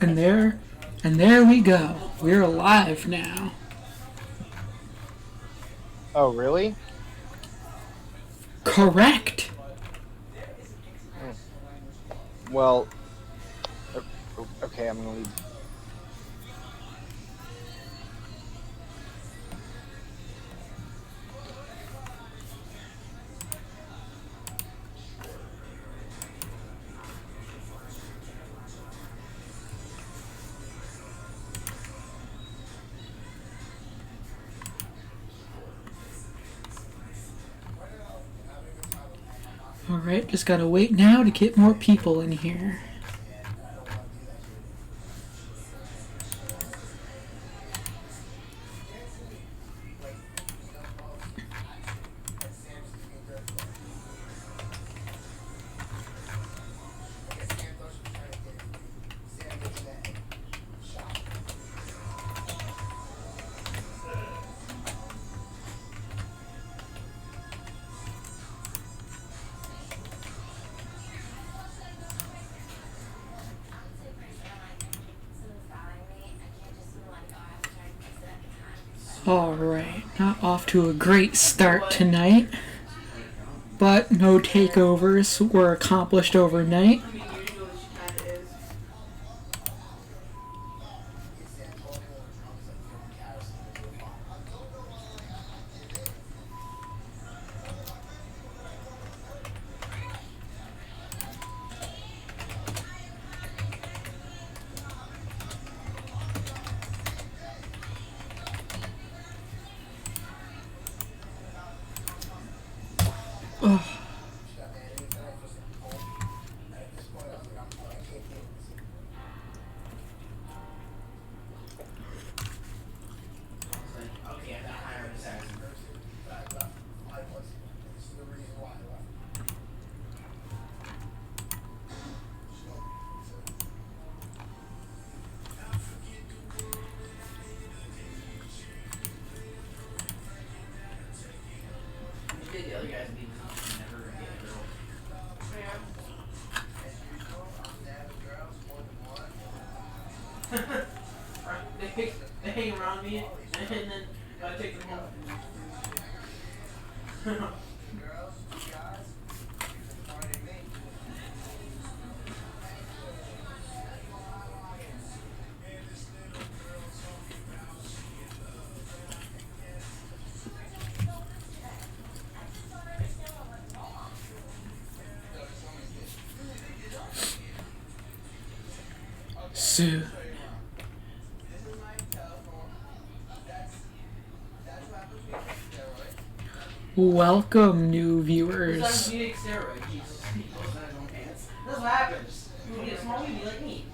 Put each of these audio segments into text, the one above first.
And there we go. We're alive now. Oh, really? Correct. Well, okay, I'm gonna leave. Alright, just gotta wait now to get more people in here. Alright, not off to a great start tonight, but no takeovers were accomplished overnight. Ugh. They hang around me, and then I take them home. So, welcome, new viewers. That's what happens. You get a small baby like me.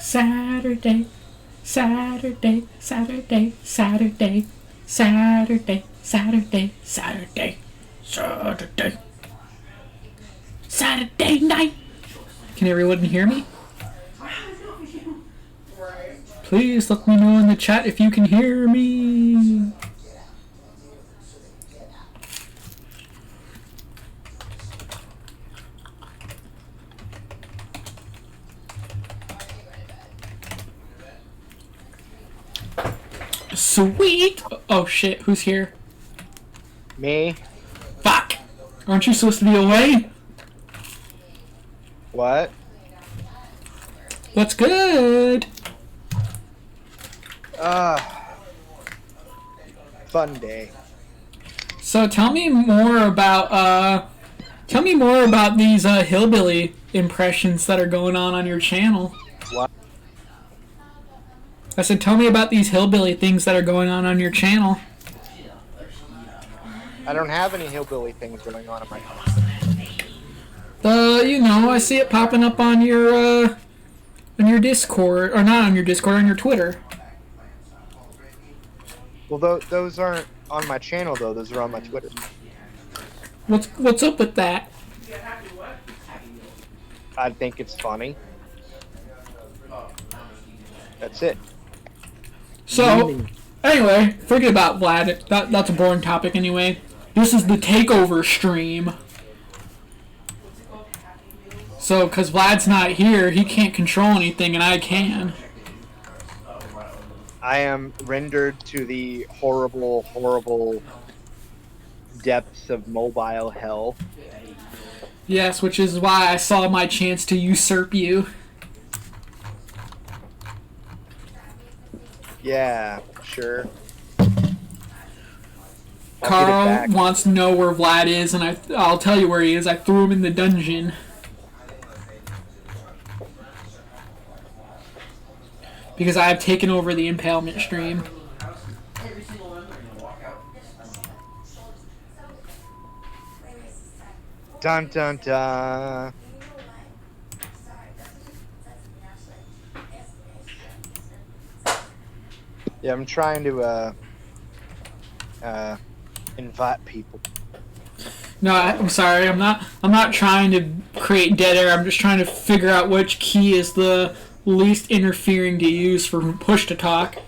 Saturday, Saturday, Saturday, Saturday, Saturday, Saturday, Saturday, Saturday, Saturday night. Can everyone hear me? Please let me know in the chat if you can hear me. Sweet! Oh shit, who's here? Me? Fuck! Aren't you supposed to be away? What? What's good? Fun day. So tell me more about these hillbilly impressions that are going on your channel. What? I said, tell me about these hillbilly things that are going on your channel. I don't have any hillbilly things going on in my house. I see it popping up on your On your Discord, or not on your Discord, on your Twitter. Well, those aren't on my channel though. Those are on my Twitter. What's up with that? I think it's funny. That's it. So, anyway, forget about Vlad. That's a boring topic anyway. This is the takeover stream. So, because Vlad's not here, he can't control anything, and I can. I am rendered to the horrible, horrible depths of mobile hell. Yes, which is why I saw my chance to usurp you. Yeah, sure. Carl wants to know where Vlad is, and I'll tell you where he is. I threw him in the dungeon. Because I have taken over the impalement stream. Dun dun dun. Yeah, I'm trying to invite people. No, I'm sorry. I'm not trying to create dead air. I'm just trying to figure out which key is the least interfering to use for push to talk.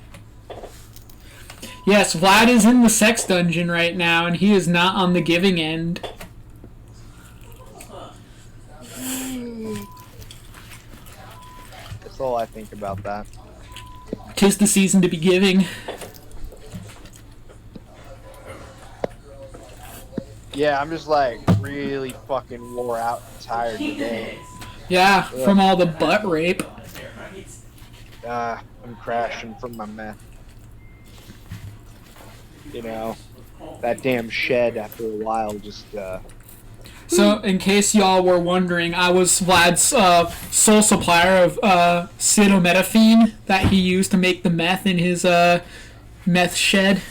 Yes, Vlad is in the sex dungeon right now, and he is not on the giving end. That's all I think about that. 'Tis the season to be giving. Yeah, I'm just like really fucking wore out and tired today. Yeah, from all the butt rape. I'm crashing from my meth. You know, that damn shed after a while just, So, in case y'all were wondering, I was Vlad's sole supplier of acetaminophen that he used to make the meth in his meth shed.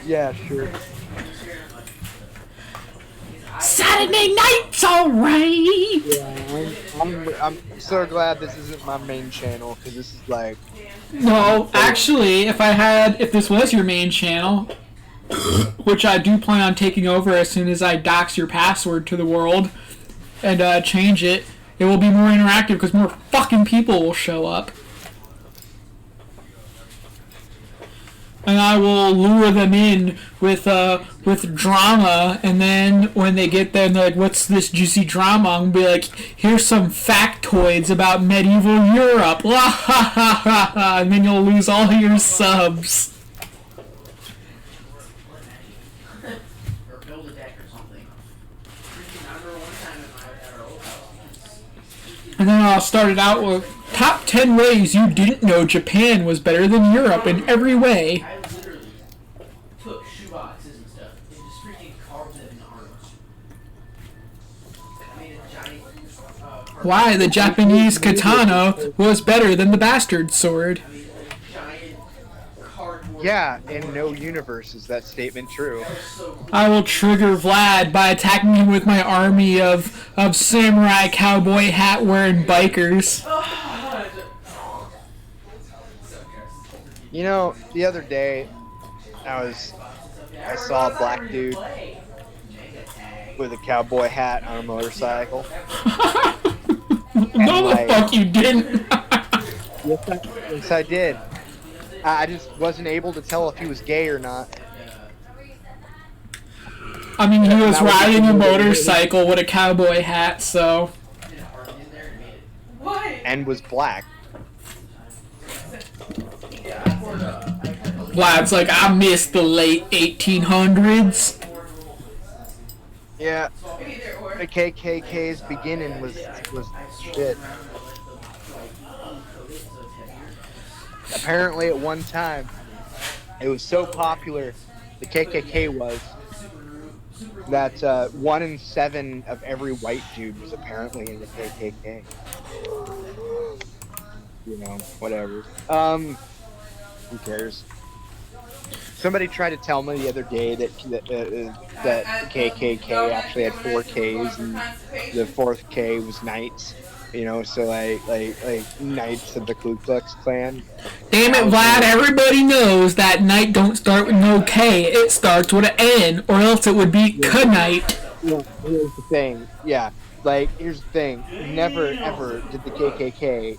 yeah, sure. Saturday night's alright! Yeah, I'm so glad this isn't my main channel, because this is like... No, actually, if this was your main channel, which I do plan on taking over as soon as I dox your password to the world and change it, it will be more interactive because more fucking people will show up. And I will lure them in with drama, and then when they get there and they're like, what's this juicy drama? I'm going to be like, here's some factoids about medieval Europe. La ha ha ha ha. And then you'll lose all your subs. Or build a deck or something. I remember one time at our old house. And then I'll start it out with top 10 ways you didn't know Japan was better than Europe in every way. I literally took shoeboxes and stuff and just freaking carved them into arms. I made a giant Why the Japanese katana was better than the bastard sword. I made a giant cardboard. Yeah, in no universe is that statement true. So cool. I will trigger Vlad by attacking him with my army of samurai cowboy hat wearing bikers. You know, the other day, I saw a black dude with a cowboy hat on a motorcycle. No, the fuck you didn't. Yes, I did. I just wasn't able to tell if he was gay or not. I mean, he was riding a motorcycle with a cowboy hat, so. And was black. Vlad's like, I miss the late 1800s. Yeah. The KKK's beginning was shit. Apparently at one time, it was so popular, the KKK was, that 1 in 7 of every white dude was apparently in the KKK. You know, whatever. Who cares? Somebody tried to tell me the other day that the KKK actually had 4Ks, and the fourth K was Knights. So like Knights of the Ku Klux Klan. Damn it, Vlad, everybody knows that night don't start with no K. It starts with an N, or else it would be Knight. Yeah, here's the thing. Yeah, like, here's the thing. Never, ever did the KKK,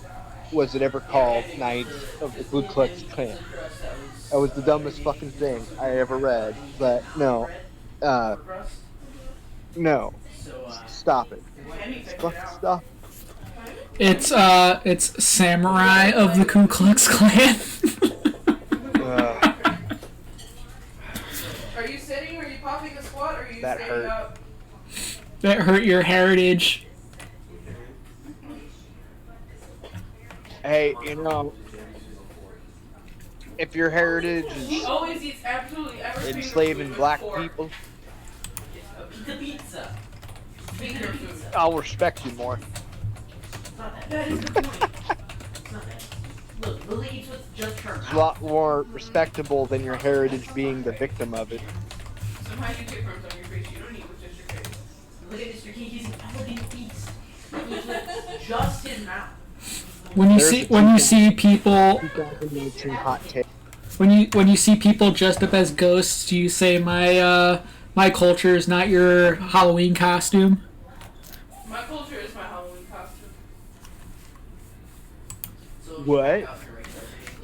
was it ever called Knights of the Ku Klux Klan. That was the dumbest fucking thing I ever read. But no. No. Stop it. Fucking stop. It's Samurai of the Ku Klux Klan. Are you sitting? Are you popping a squat? Or are you That standing hurt. up? That hurt your heritage. Hey, if your heritage He is always eats absolutely everything. enslaving black people, Pizza. Finger food. I'll respect you more. That is the point. It's not that. Look, Lily eats with just her It's mouth. a lot more respectable than your heritage being the victim of it. Somehow you get crumbs on your face. You don't eat with just your face. Look at Mr. King, he's an elegant beast. He eats with just his mouth. When you There's see people 2018 hot take. when you see people dressed up as ghosts, you say my culture is not your Halloween costume. My culture is my Halloween costume. What?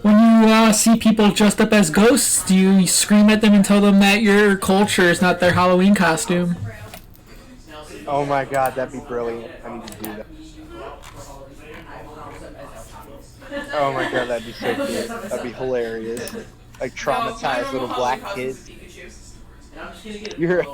When you see people dressed up as ghosts, do you scream at them and tell them that your culture is not their Halloween costume? Oh my god, that'd be brilliant. I need to do that. Oh my god, that'd be so cool. That'd be hilarious. Like traumatized little black kids. You're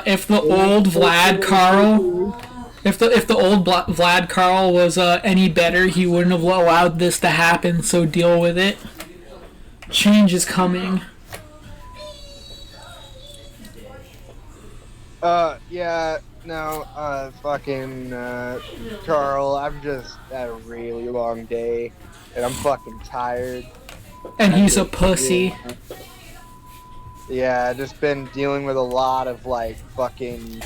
If the old Vlad Carl, if the old Vlad Carl was any better, he wouldn't have allowed this to happen. So deal with it. Change is coming. Fucking, Carl, I've just had a really long day, and I'm fucking tired. And he's a pussy. Yeah, just been dealing with a lot of, like, fucking,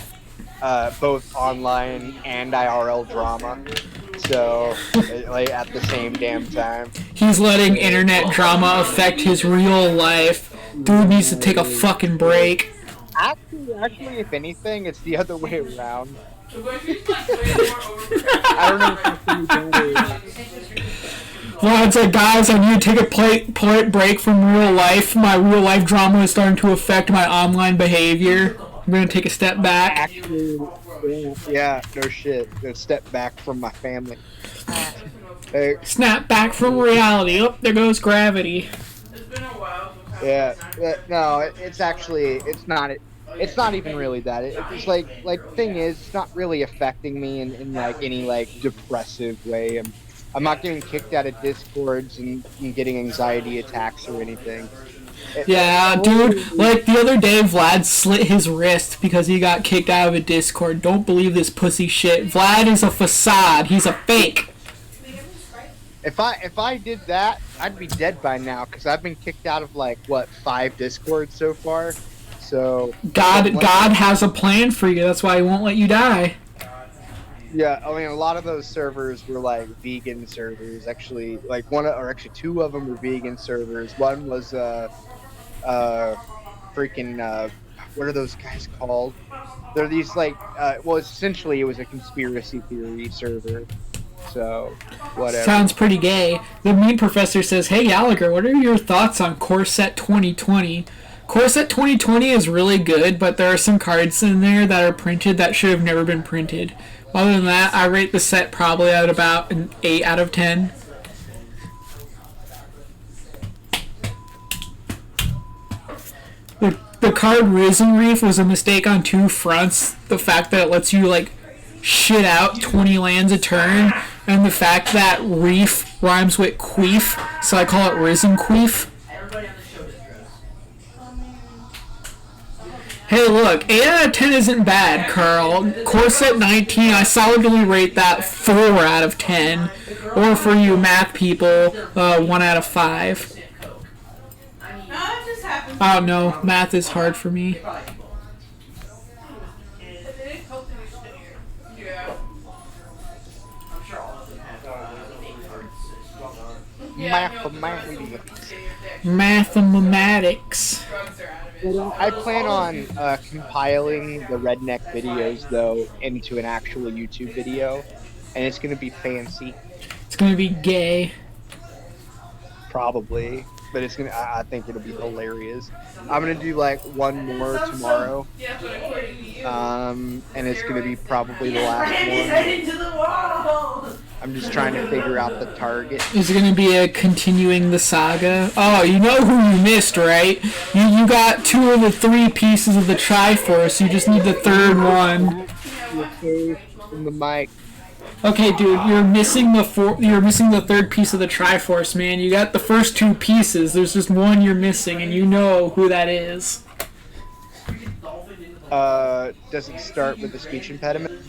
both online and IRL drama. So, like, at the same damn time. He's letting internet drama affect his real life. Dude needs to take a fucking break. Actually, if anything, it's the other way around. So going to use like way more over. I don't know if Vlad's like, guys, I need to take a polite break from real life. My real life drama is starting to affect my online behavior. I'm gonna take a step back. actually, yeah, no shit. Gonna step back from my family. Hey, Snap back from reality. Oh, there goes gravity. It's been a while. yeah, no, it's actually, it's not even really that. It's like the thing is, it's not really affecting me in like any like depressive way. I'm not getting kicked out of Discords and getting anxiety attacks or anything. Yeah, dude, like the other day, Vlad slit his wrist because he got kicked out of a Discord. Don't believe this pussy shit. Vlad is a facade. He's a fake. If I did that, I'd be dead by now because I've been kicked out of like what 5 Discords so far. So God has a plan for you. That's why he won't let you die. yeah, I mean a lot of those servers were like vegan servers. Actually, like actually 2 of them were vegan servers. One was freaking what are those guys called? They're these like well essentially it was a conspiracy theory server. So whatever. Sounds pretty gay. The meme professor says, "Hey Gallagher, what are your thoughts on Core Set 2020? Core Set 2020 is really good, but there are some cards in there that are printed that should have never been printed. Other than that, I rate the set probably at about an 8 out of 10. The card Risen Reef was a mistake on 2 fronts. The fact that it lets you like shit out 20 lands a turn, and the fact that Reef rhymes with Queef, so I call it Risen Queef. Everybody on the show does drugs. Hey, look, 8 out of 10 isn't bad, Carl. Core Set 19, I solidly rate that 4 out of 10. Or for you math people, 1 out of 5. math. Oh no, math is hard for me. They probably people. Yeah. I'm sure all of them have big cards. Mathematics. Drugs are out of it. I plan on compiling the redneck videos though into an actual YouTube video, and it's gonna be fancy, It's gonna be gay. probably, but it's gonna. I think it'll be hilarious. I'm gonna do like one more tomorrow, Yeah, but according to you. and it's gonna be probably the last Randy's one. heading to the wall. I'm just trying to figure out the target. Is it gonna be a continuing the saga? Oh, you know who you missed, right? You got 2 of the 3 pieces of the Triforce. You just need the 3rd one. In the mic. Okay, dude, you're missing the 3rd piece of the Triforce, man. You got the first 2 pieces. There's just one you're missing, and you know who that is. Does it start with a speech impediment?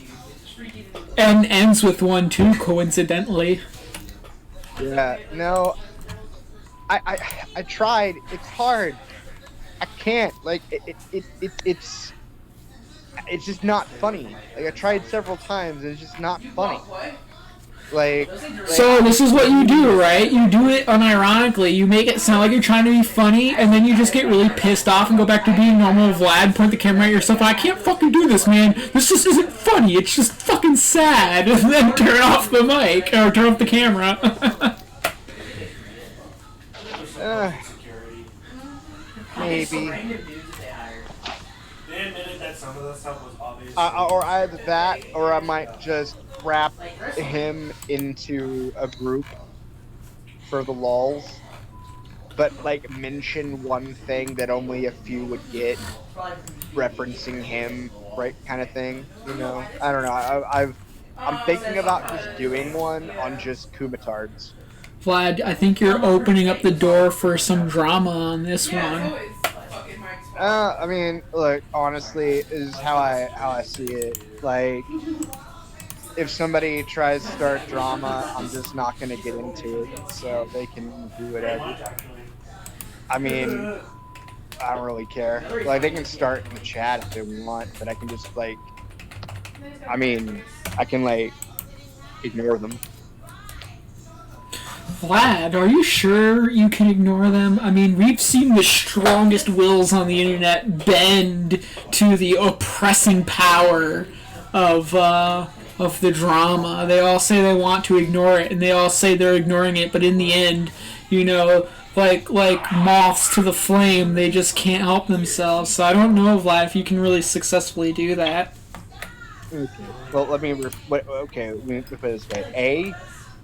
And ends with one too, coincidentally. Yeah. No. I tried. It's hard. I can't. Like it's just not funny. Like I tried several times and it's just not funny. Like So this is what you do, right? You do it unironically. You make it sound like you're trying to be funny, and then you just get really pissed off and go back to being normal Vlad, point the camera at yourself, I can't fucking do this, man. This just isn't funny. It's just fucking sad. And then turn off the mic, or turn off the camera. maybe. They admitted that some of the stuff was obvious. Or either that, or I might just wrap him into a group for the lulz, but like mention one thing that only a few would get, referencing him, right, kind of thing. You know, I don't know. I'm thinking about just doing one on just Kumatards. Vlad, I think you're opening up the door for some drama on this one. I mean, look, honestly, is how I see it. Like, if somebody tries to start drama, I'm just not gonna get into it, so they can do whatever. I mean, I don't really care. Like, they can start in the chat if they want, but I can just like, I mean, I can like ignore them. Vlad, are you sure you can ignore them? I mean, we've seen the strongest wills on the internet bend to the oppressing power of the drama. They all say they want to ignore it, and they all say they're ignoring it, but in the end, you know, like moths to the flame, they just can't help themselves. So I don't know, Vlad, if you can really successfully do that. Okay. Well, let me put it this way.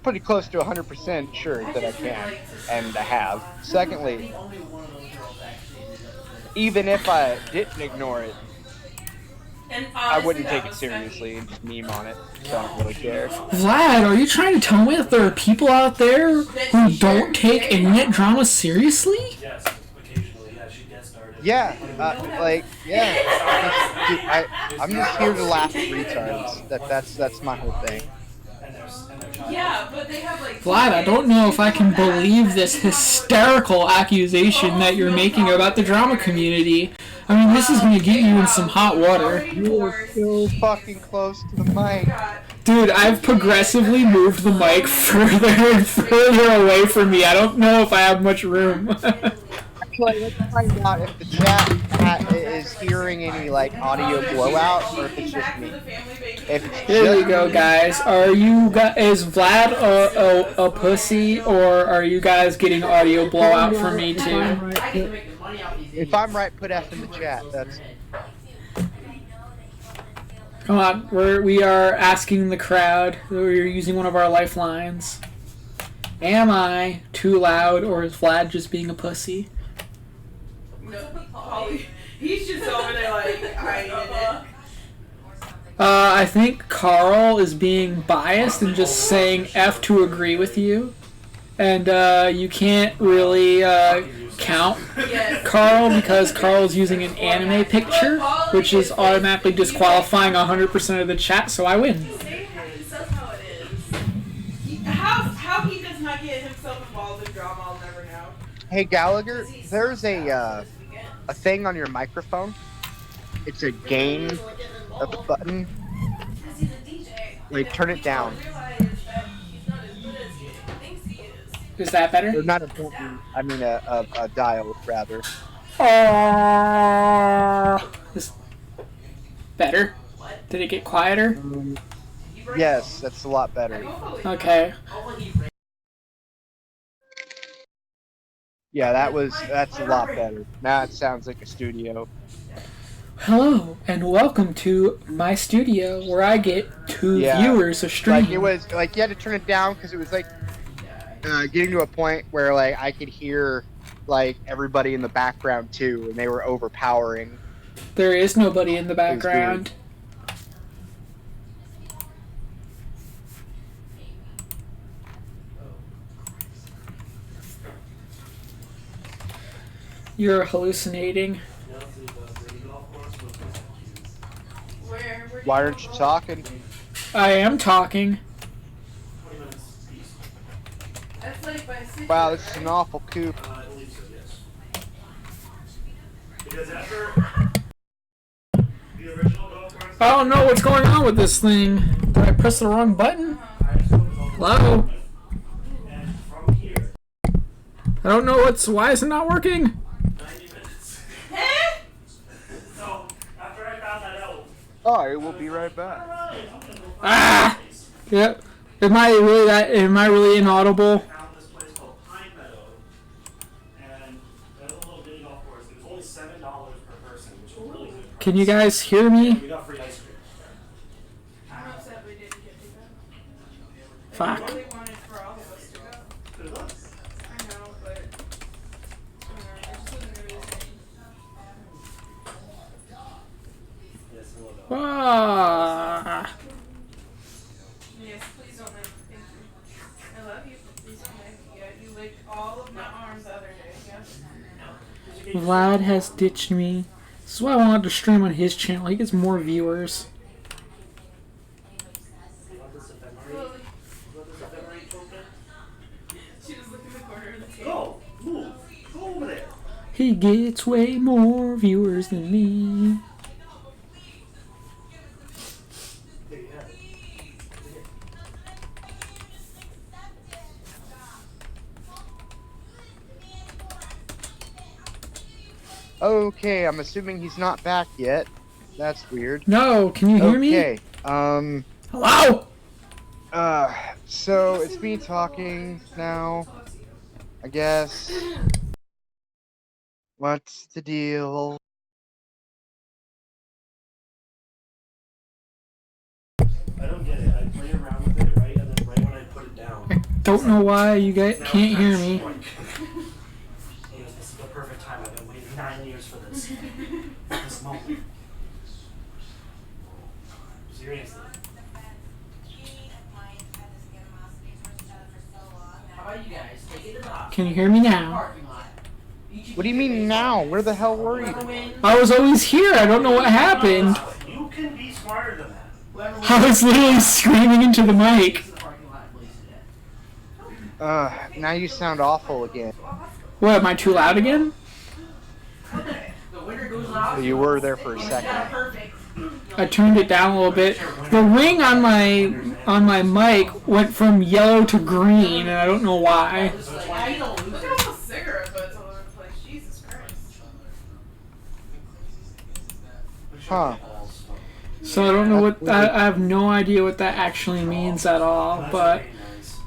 Pretty close to 100% sure that I can, and I have. Secondly, even if I didn't ignore it, I wouldn't take it seriously and just meme on it, so I don't really care. Vlad, are you trying to tell me that there are people out there who don't take internet drama seriously? Yes, occasionally. Yeah, she guest started. Yeah, I'm just here to laugh at retards. That's my whole thing. Yeah, but they have like. Vlad, I don't know if I can believe this hysterical accusation that you're making about the drama community. I mean, this is going to get you in some hot water. You're so fucking close to the mic. Dude, I've progressively moved the mic further and further away from me. I don't know if I have much room. Actually, let's find out if the chat is hearing any like audio blowout or if it's just me. If it's Here we go, guys. Is Vlad a pussy, or are you guys getting audio blowout from me too? If I'm right, put F in the chat. That's. Come on, we are asking the crowd. We're using one of our lifelines. Am I too loud, or is Vlad just being a pussy? No, he's just over there like, I ain't in it. I think Carl is being biased and just saying F to agree with you. And you can't really count Carl because Carl's using an anime picture, which is automatically disqualifying 100% of the chat, so I win. That's how it is. How he does not get himself involved in drama, I'll never know. Hey Gallagher, there's a a thing on your microphone. It's a gain of the button. Because he's a DJ. Like, turn it down. People realize that he's not as good as he thinks he is. Is that better? Or not a button. I mean a dial, rather. Is better? Did it get quieter? Yes, that's a lot better. Okay. Yeah, that's a lot better. Now it sounds like a studio. Hello and welcome to my studio where I get two viewers a stream. Like it was like you had to turn it down because it was like getting to a point where like I could hear like everybody in the background too, and they were overpowering. There is nobody in the background. You're hallucinating. Why aren't you talking? I am talking. Wow, this is an awful coup. I believe so, yes. Because after the original golf course, I don't know what's going on with this thing. Did I press the wrong button? Hello? and from here, I don't know why is it not working? 90 minutes. So, after I found that out, Oh, I will be right back. Ah! Yep. Am I really inaudible? found this place called Pine Meadow, and that little bitty golf course. It was only $7 per person, which was really good. Can you guys hear me? We got free ice cream. I'm upset we didn't get to that. Fuck. I really wanted for all of us to go. Good luck. I know, but I just wasn't really saying. Yes, a little bit. Ah. Yes, please don't make me. Thank you. I love you. Please don't make me. Yeah, you licked all of my arms the other day. Yeah. Vlad has ditched me. This is why I wanted to stream on his channel. He gets more viewers. Slowly. She just looked in the corner of the table. Go! Move! Go over there! He gets way more viewers than me. There you have it. Okay, I'm assuming he's not back yet. That's weird. No, can you hear me? Okay, Hello? so it's me talking now, I guess. What's the deal? I don't get it. I play around with it, right? And then right when I put it down, Don't know why you guys now can't it's hear not me. strike. Yes, this is the perfect time. I've been waiting 9 years for this. This moment. Seriously. How about you guys? Take it to the hospital. Can you hear me now? Parking lot. What do you mean now? Where the hell were you? I was always here. I don't know what happened. You can be smarter than that. I was literally screaming into the mic. Now you sound awful again. What, am I too loud again? The winner goes out. You were there for a second. Perfect. I turned it down a little bit. The ring on my mic went from yellow to green, and I don't know why. Look at all those cigarette butts all over the place. Jesus Christ. Huh. So I don't know what I have no idea what that actually means at all. But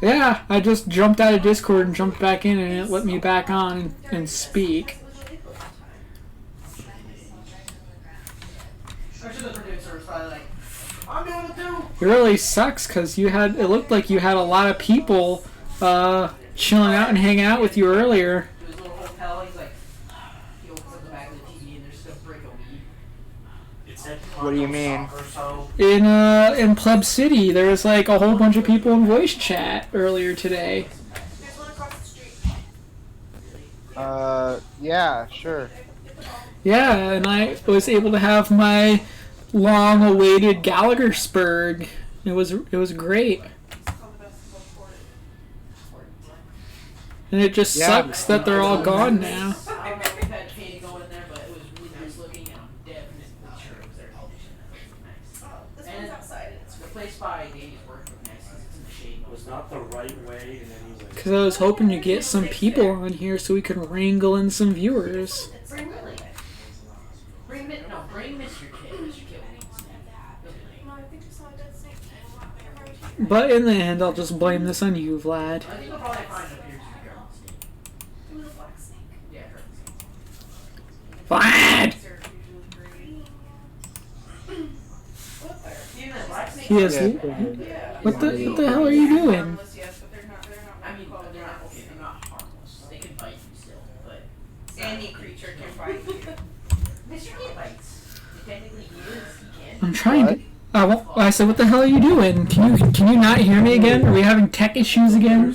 yeah, I just jumped out of Discord and jumped back in, and it let me back on and speak. It really sucks because it looked like you had a lot of people chilling out and hanging out with you earlier. To his little hotel, he's like, he opens up the back of the TV and there's still brick of weed. It said What do you mean? or so. In Pleb City, there was like a whole bunch of people in voice chat earlier today. There's one across the street. Yeah, sure. Yeah, and I was able to have my long-awaited Gallagher Spurg. It was great. It's called the basketball court. And it just Yeah. sucks that they're all gone now. I don't know if we've had Katie go in there, but it was was not the right way in any way. Because I was hoping to get some people on here so we could wrangle in some viewers. Bring Willie. Bring Mr. Kid. Mr. Kid will need No, I think I saw a dead snake. But in the end, I'll just blame this on you, Vlad. I think we'll probably find a piercing girl. It was a black snake. Yeah, her. Vlad! Snakes are usually green. What the? Even the black snake. He has. Yeah. Yeah. What the hell are you doing? Harmless, yes, but they're not I mean, called they're not harmless. okay. They're not harmless. They can bite you still, but Any creature can bite you. Mr. Kid bites. Technically, he can. I'm trying to. I said, what the hell are you doing? Can you not hear me again? Are we having tech issues again?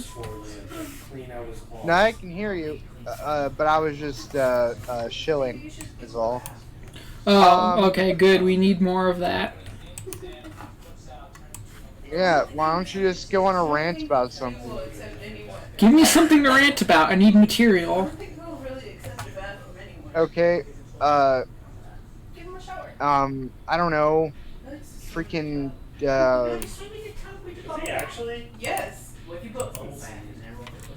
Clean out his claws. No, I can hear you, but I was just shilling, is all. Oh, okay, good. We need more of that. Yeah, why don't you just go on a rant about something? Will accept anyone. Give me something to rant about. I need I material. don't think he'll really accept a bad from anyone. Okay, Give him a shower. I don't know, freaking, Is he actually? Yes. What if you put both back in there?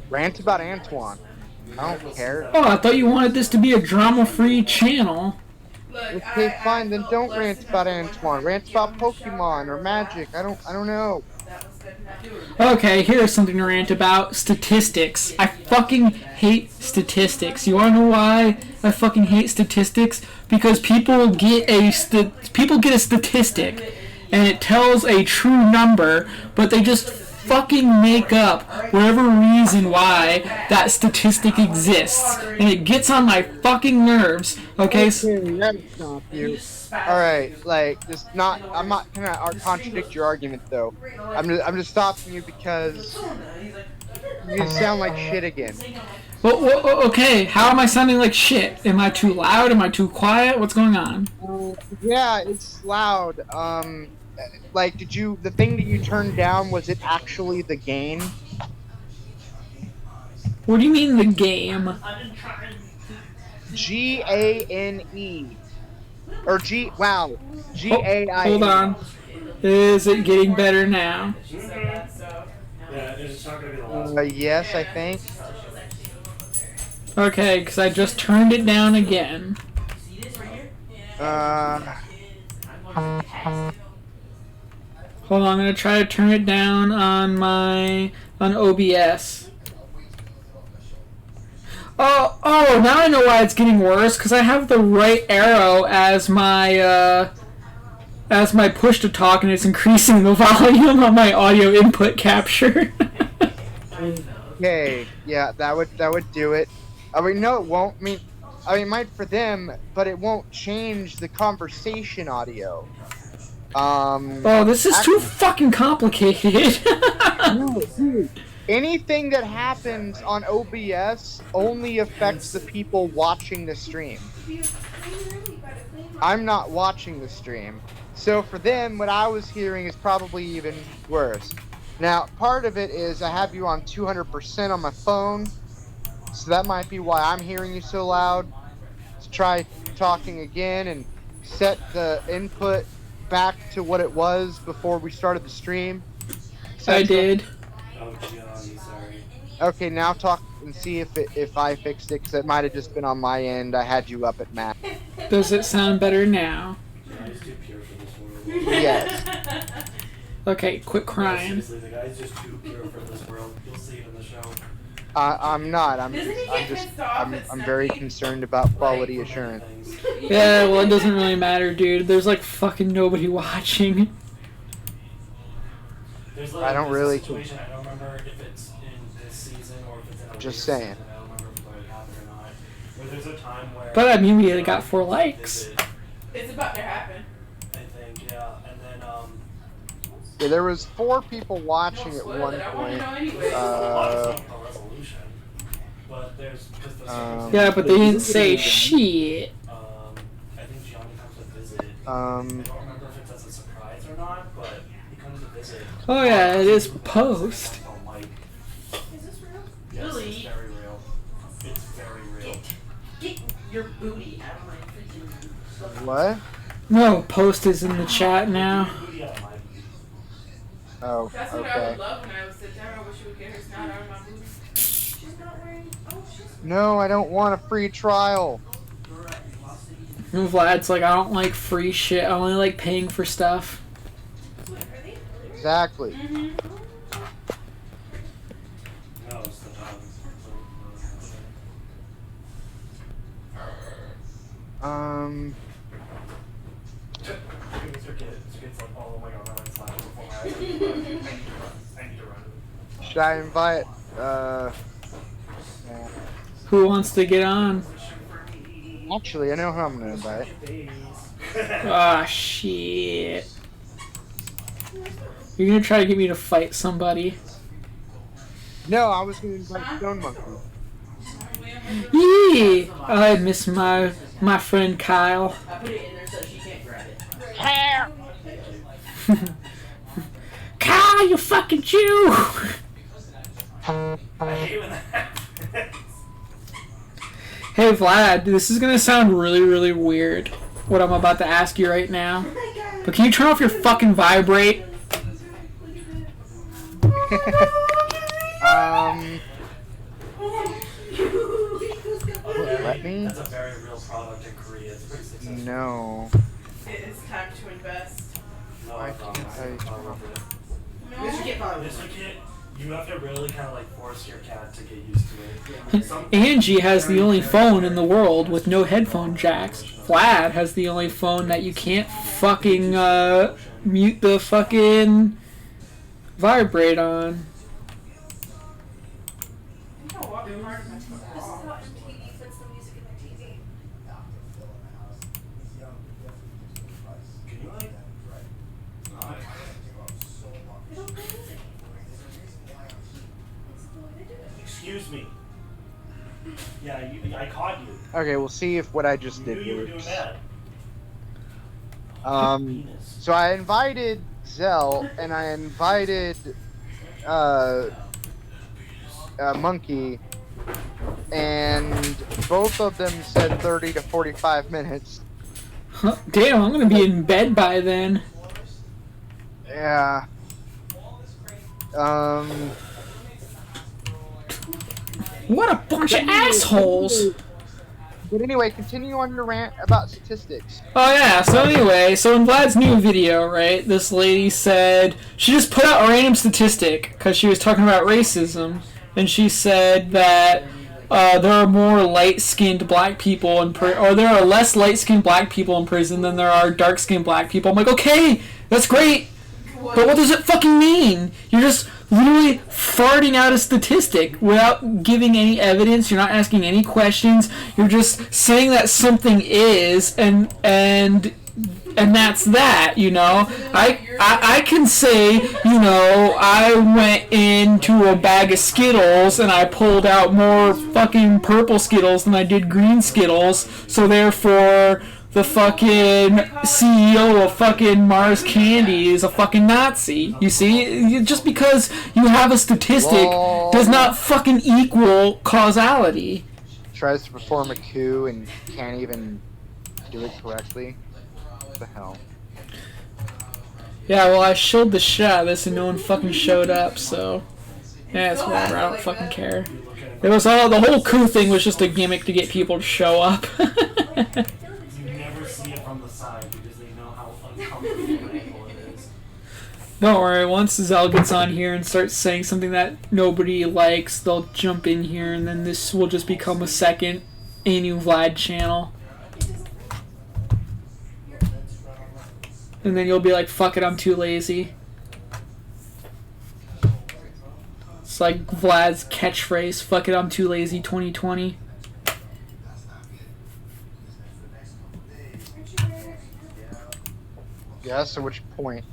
rant about Antoine. I don't care. Oh, I thought you wanted this to be a drama-free channel. Look, Okay, fine, then felt don't blessed rant enough about to one Antoine. time Rant give about him a shower. Pokemon or magic. I don't know. That was good enough. Okay, here's something to rant about. Statistics. I fucking hate statistics. You wanna know why I fucking hate statistics? Because people get a statistic and it tells a true number, but they just fucking make up whatever reason why that statistic exists. And it gets on my fucking nerves. Okay, Let me stop you. Alright, like, just not, I'm not gonna contradict your argument though. I'm just stopping you because you sound like shit again. okay, how am I sounding like shit? Am I too loud? Am I too quiet? What's going on? Yeah, it's loud. Like, the thing that you turned down, was it actually the game? What do you mean the game? G-A-N-E. Or G-A-I. Hold on. Is it getting better now? She said that, so. Yeah, it's not gonna be the last one. Yes, I think. Okay, because I just turned it down again. Hold on, I'm gonna try to turn it down on OBS. Oh, now I know why it's getting worse, because I have the right arrow as my push to talk, and it's increasing the volume on my audio input capture. Okay, yeah, that would do it. I mean, no, it won't. I mean, it might for them, but it won't change the conversation audio. Oh, this is too fucking complicated. No, dude. Anything that happens on OBS only affects the people watching the stream. I'm not watching the stream. So for them, what I was hearing is probably even worse. Now, part of it is I have you on 200% on my phone, so that might be why I'm hearing you so loud. Let's try talking again and set the input back to what it was before we started the stream. I did. Oh, Johnny, sorry. Okay, now talk and see if I fixed it, because it might have just been on my end. I had you up at max. Does it sound better now? Johnny's too pure for this world. Yes. Okay, quit crying. Seriously, the guy's just too pure for this world. You'll see it in the show. I'm not. Doesn't he get pissed off at I'm very Snuffy? concerned about quality assurance. Things. Yeah, well, it doesn't really matter, dude. There's like fucking nobody watching. There's I don't there's really- a situation, I don't remember if it's in this season or if it's in a Just later saying. season, I don't remember if it happened or not. Where there's a time where But I mean, we got 4 likes. visit, It's about to happen. I think, yeah. And then Yeah, there was 4 people watching Don't at spoil one it. I want to point. know anyway. a lot of Uh, stuff about resolution. But there's because the Yeah, but they didn't say shit. I think Gianni comes to visit. I Um, don't remember if it's as a surprise or not, but he comes to visit. Oh yeah, it is post. On mic. Is this real? Yes, Really? it's very real. It's very real. Get your booty out of my freaking. what? No, post is in the chat now. Booty out of my Oh, That's what I okay. would love when I would sit down. I wish you would get her snot out of my booty. She's not wearing. Oh, she's. No, I don't want a free trial. Vlad's like, I don't like free shit. I only like paying for stuff. What are they? Exactly. Mm-hmm. No, it's the dog. It's your kid. It's your kid's like, oh my god, my light's flashing before my eyes. I need to run. Should I invite? Yeah. Who wants to get on? Actually, I know who I'm gonna invite. Ah, shit. You're gonna try to get me to fight somebody. No, I was gonna invite Stone Monkey. Yee! I miss my friend Kyle. I put it in there so she can't grab it. Kyle, you fucking Jew! I hate when that happens. Hey Vlad, this is gonna sound really, really weird, what I'm about to ask you right now. But can you turn off your fucking vibrate? Let me? That's a very real product in Korea. It's pretty successful. No. It is time to invest. No, I I promise. can't- I love it. Mr. Kid probably Mr. Kid, you have to really kind of like force your cat to get used to it. Angie has the only phone in the world with no headphone jacks. Vlad has the only phone that you can't fucking mute the fucking vibrate on. I'm gonna walk in hard if I This is how MTV puts the music in their TV. Can you like? They don't play music. It's the way they do it. Excuse me. Yeah, I caught you. Okay, we'll see if what I just You knew did you were doing works. that. Penis. So I invited Zell and I invited Monkey, and both of them said 30 to 45 minutes. Huh, damn, I'm gonna be in bed by then. Yeah. What a bunch of assholes! But anyway, continue on your rant about statistics. Oh yeah, so anyway, so in Vlad's new video, right, this lady said, she just put out a random statistic, because she was talking about racism, and she said that there are more light-skinned black people in or there are less light-skinned black people in prison than there are dark-skinned black people. I'm like, okay, that's great, but what does it fucking mean? You're just literally farting out a statistic without giving any evidence. You're not asking any questions. You're just saying that something is, and that's that, you know. I can say, you know, I went into a bag of Skittles and I pulled out more fucking purple Skittles than I did green Skittles, so therefore the fucking CEO of fucking Mars Candy is a fucking Nazi. You see? Just because you have a statistic does not fucking equal causality. Tries to perform a coup and can't even do it correctly. What the hell? Yeah, well, I showed the shit out of this and no one fucking showed up, so yeah, it's whatever. I don't fucking care. It was all, the whole coup thing was just a gimmick to get people to show up. You never see it from the side because they know how uncomfortable an angle it is. Don't worry, once Zell gets on here and starts saying something that nobody likes, they'll jump in here and then this will just become a second Anu Vlad channel. And then you'll be like, fuck it, I'm too lazy. It's like Vlad's catchphrase, fuck it, I'm too lazy 2020. Yeah, so which point?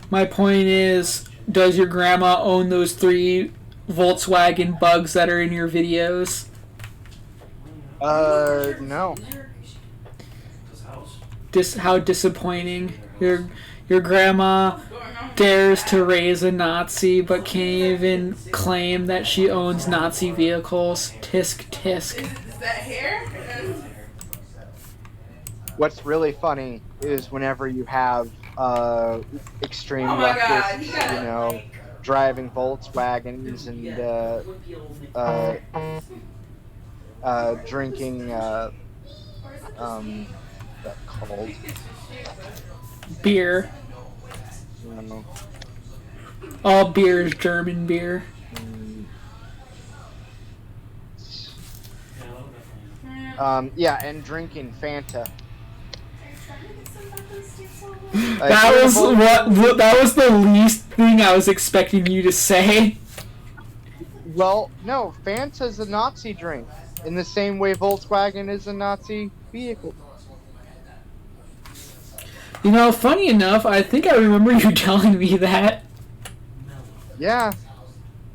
My point is, does your grandma own those 3 Volkswagen Bugs that are in your videos? No. How disappointing. Your grandma dares to raise a Nazi but can't even claim that she owns Nazi vehicles. Tisk tisk. Is that hair? What's really funny is whenever you have extreme Oh my God, he leftists, got you a know, mic. driving Volkswagens and drinking what's that called? Beer. You know, All beer is German beer. mm, Yeah, that'll definitely. yeah, and drinking Fanta. Are you trying to get some buttons, Steve Silver? That was what. That was the least thing I was expecting you to say. Well, no, Fanta's a Nazi drink. In the same way Volkswagen is a Nazi vehicle. You know, funny enough, I think I remember you telling me that. Yeah.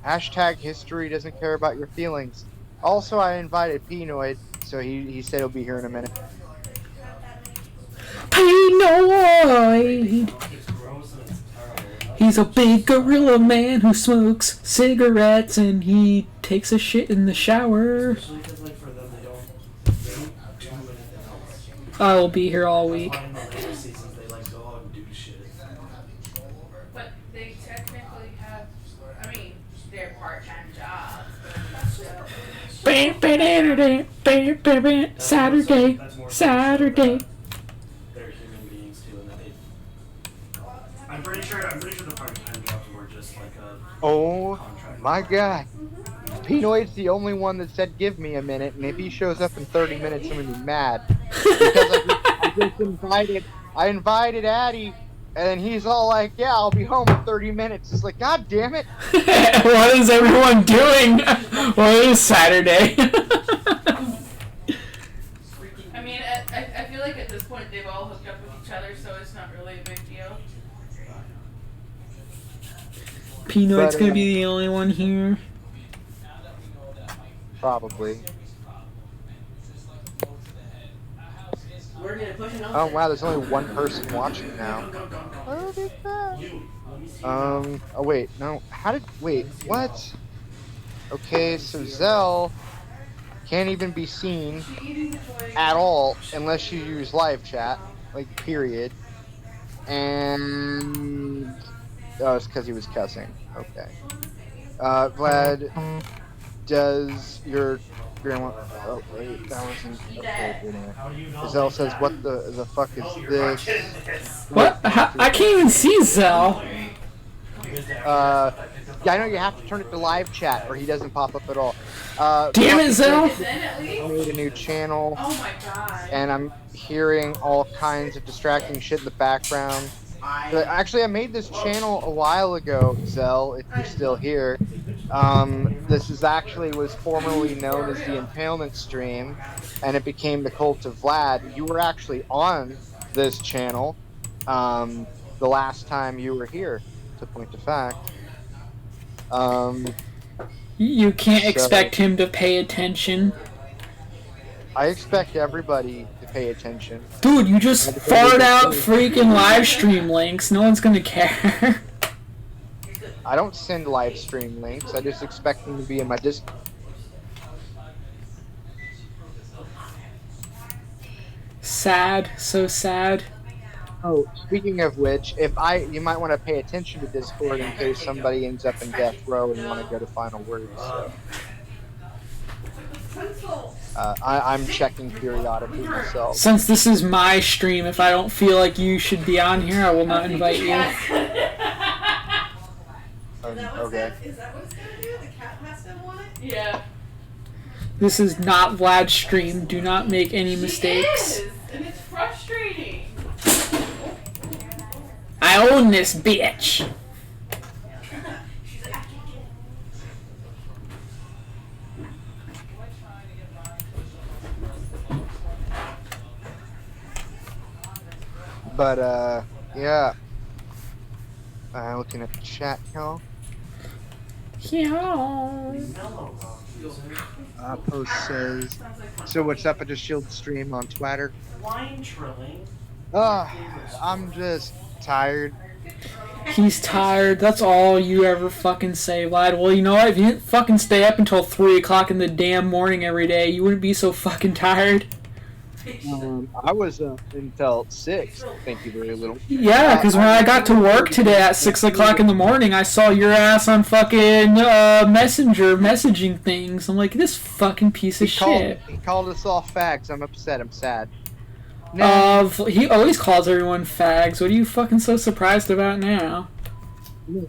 Hashtag history doesn't care about your feelings. Also, I invited Pinoid, so he said he'll be here in a minute. Pinoid! It's gross and it's terrible. He's a big gorilla man who smokes cigarettes and he takes a shit in the shower. Especially because, like, for them, they don't do anything else. I will be here all That's week. why in the later seasons they, like, go out and do shit. But they technically have, I mean, they're part-time jobs, but that's still. Saturday, Saturday. They're human beings too, and that they. I'm pretty sure the part-time jobs were just like a Oh contract. my god. Pinoid's the only one that said give me a minute, and if he shows up in 30 minutes, I'm gonna be mad. Because I invited Addy, and he's all like, yeah, I'll be home in 30 minutes. It's like, god damn it. What is everyone doing? Well, it is Saturday. I mean, I feel like at this point they've all hooked up with each other, so it's not really a big deal. Pinoid's gonna be the only one here. Probably. We're gonna push an Oh wow, there's only one person watching now. You, let me see. Oh wait, no. Wait, what? Okay, so Zell can't even be seen at all unless you use live chat, like period. And oh, it's because he was cussing. Okay. Vlad, does your grandma? Oh wait, that wasn't. Okay, wait a minute. How do you know? Zell says, "What the fuck is Oh, you're this?" not getting this. What? I can't even see Zell. Yeah, I know you have to turn it to live chat or he doesn't pop up at all. Damn it, Zell! Then at I least. made a new channel Oh my god. and I'm hearing all kinds of distracting shit in the background. But actually, I made this channel a while ago, Zell, if you're still here. This was formerly known as the Impalement Stream, and it became the Cult of Vlad. You were actually on this channel the last time you were here, to point of fact. You can't So- expect him to pay attention. I expect everybody to pay attention. Dude, you just farted out freaking live stream links. No one's gonna care. I don't send live stream links. I just expect them to be in my Discord. Sad, so sad. Oh, speaking of which, you might want to pay attention to Discord in case somebody ends up in death row and want to go to final words. So, I'm checking periodically myself. Since this is my stream, if I don't feel like you should be on here, I will not invite you. Is that what's Okay. Is that what it's gonna do? The cat has to want it? Yeah. This is not Vlad's stream. Do not make any mistakes. She is, and it's frustrating. I own this bitch. She's like, I can't get it. But yeah. Looking at the chat, y'all. Yeah. Post says, so what's up at the Shield stream on Twitter? Wine trilling. I'm just tired. He's tired. That's all you ever fucking say, Vlad. Well, you know what? If you didn't fucking stay up until 3 o'clock in the damn morning every day, you wouldn't be so fucking tired. I was until 6. Thank you very little. Yeah, because when I got to work today at 6 o'clock in the morning, I saw your ass on fucking Messenger messaging things. I'm like, this fucking piece of shit. He called us all fags. I'm upset. I'm sad. He always calls everyone fags. What are you fucking so surprised about now?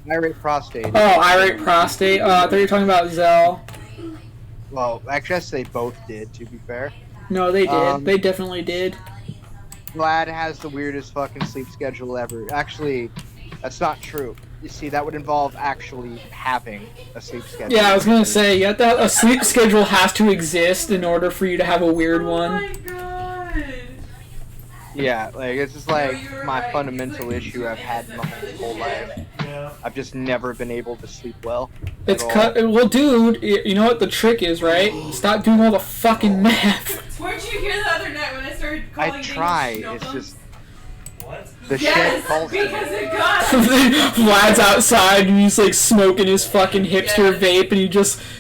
Irate prostate. Oh, irate prostate. I thought you were talking about Zell. Well, I guess they both did, to be fair. No, they did. They definitely did. Vlad has the weirdest fucking sleep schedule ever. Actually, that's not true. You see, that would involve actually having a sleep schedule. Yeah, I was gonna say, a sleep schedule has to exist in order for you to have a weird Oh one. my god. Yeah, like, it's just like my fundamental issue I've had my whole life. Yeah. I've just never been able to sleep well. It's at all. well, dude. You know what the trick is, right? Stop doing all the fucking math. Weren't you here the other night when I started calling I try. things It's just What? the yes, shit calls me. because it got Vlad's outside and he's like smoking his fucking hipster vape, and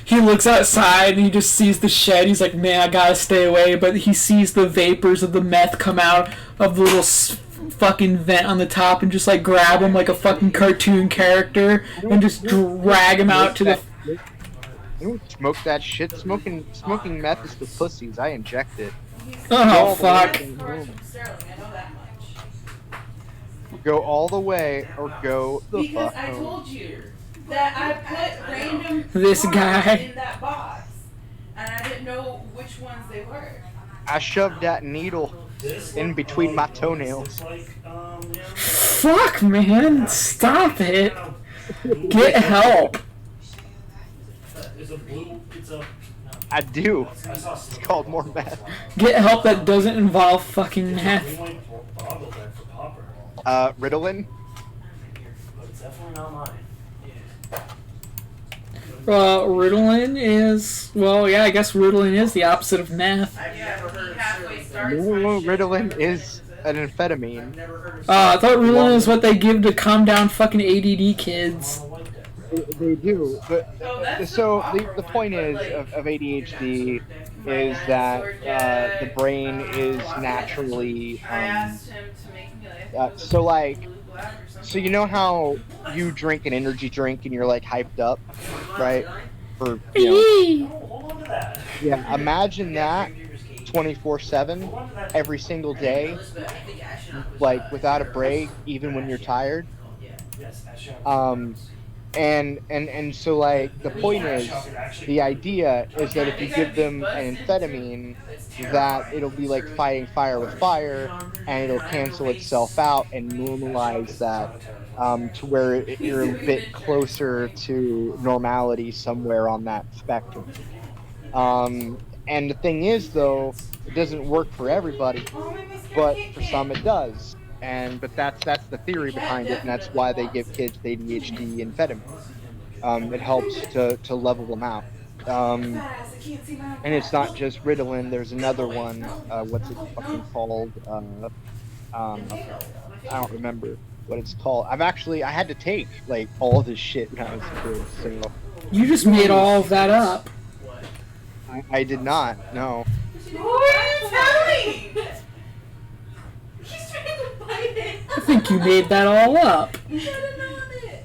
he looks outside and he just sees the shed. He's like, man, I gotta stay away. But he sees the vapors of the meth come out of the little fucking vent on the top and just like grab him like a fucking cartoon character and just drag him out to the. I don't smoke that shit. Smoking meth is for pussies. I inject it. Oh fuck. Sterling, I know that much. Go all the way or go the Because fuck I home. told you that I put random This cards guy. in that box, and I didn't know which ones they were. I shoved that needle This in between my toenails. Looks like, yeah. Fuck, man. Stop it. Get help. It's a blue. It's a. I do. I saw. It's called more meth. Get help that doesn't involve fucking meth. Bottle there for popper, Ritalin. but it's definitely not mine. Ritalin is, well, yeah, I guess Ritalin is the opposite of meth. Halfway starts No, my shit. Ritalin is an amphetamine. I thought Ritalin is what they give to calm down fucking ADD kids. They do, but Oh, that's so the the point is of ADHD is that the brain is naturally I asked him to make me like so like blue black or something. so you know how you drink an energy drink and you're like hyped up, right? For Oh, hold on to that. yeah, imagine that 24/7 Hold on to that. every single day, like without a break, even when you're tired. Yes, Ashton. And so like the point is, the idea is that if you give them an amphetamine, that it'll be like fighting fire with fire, and it'll cancel itself out and normalize that to where you're a bit closer to normality somewhere on that spectrum. And the thing is, though, it doesn't work for everybody, but for some it does. But that's the theory behind it, and that's why they give kids with ADHD amphetamines. It helps to level them out. And it's not just Ritalin. There's another one. What's it fucking called? I don't remember what it's called. I had to take like all this shit when I was a kid. So You just made all of that up. I did not. No. Who are you telling? He's trying to bite it. I think you made that all up. You should have known it.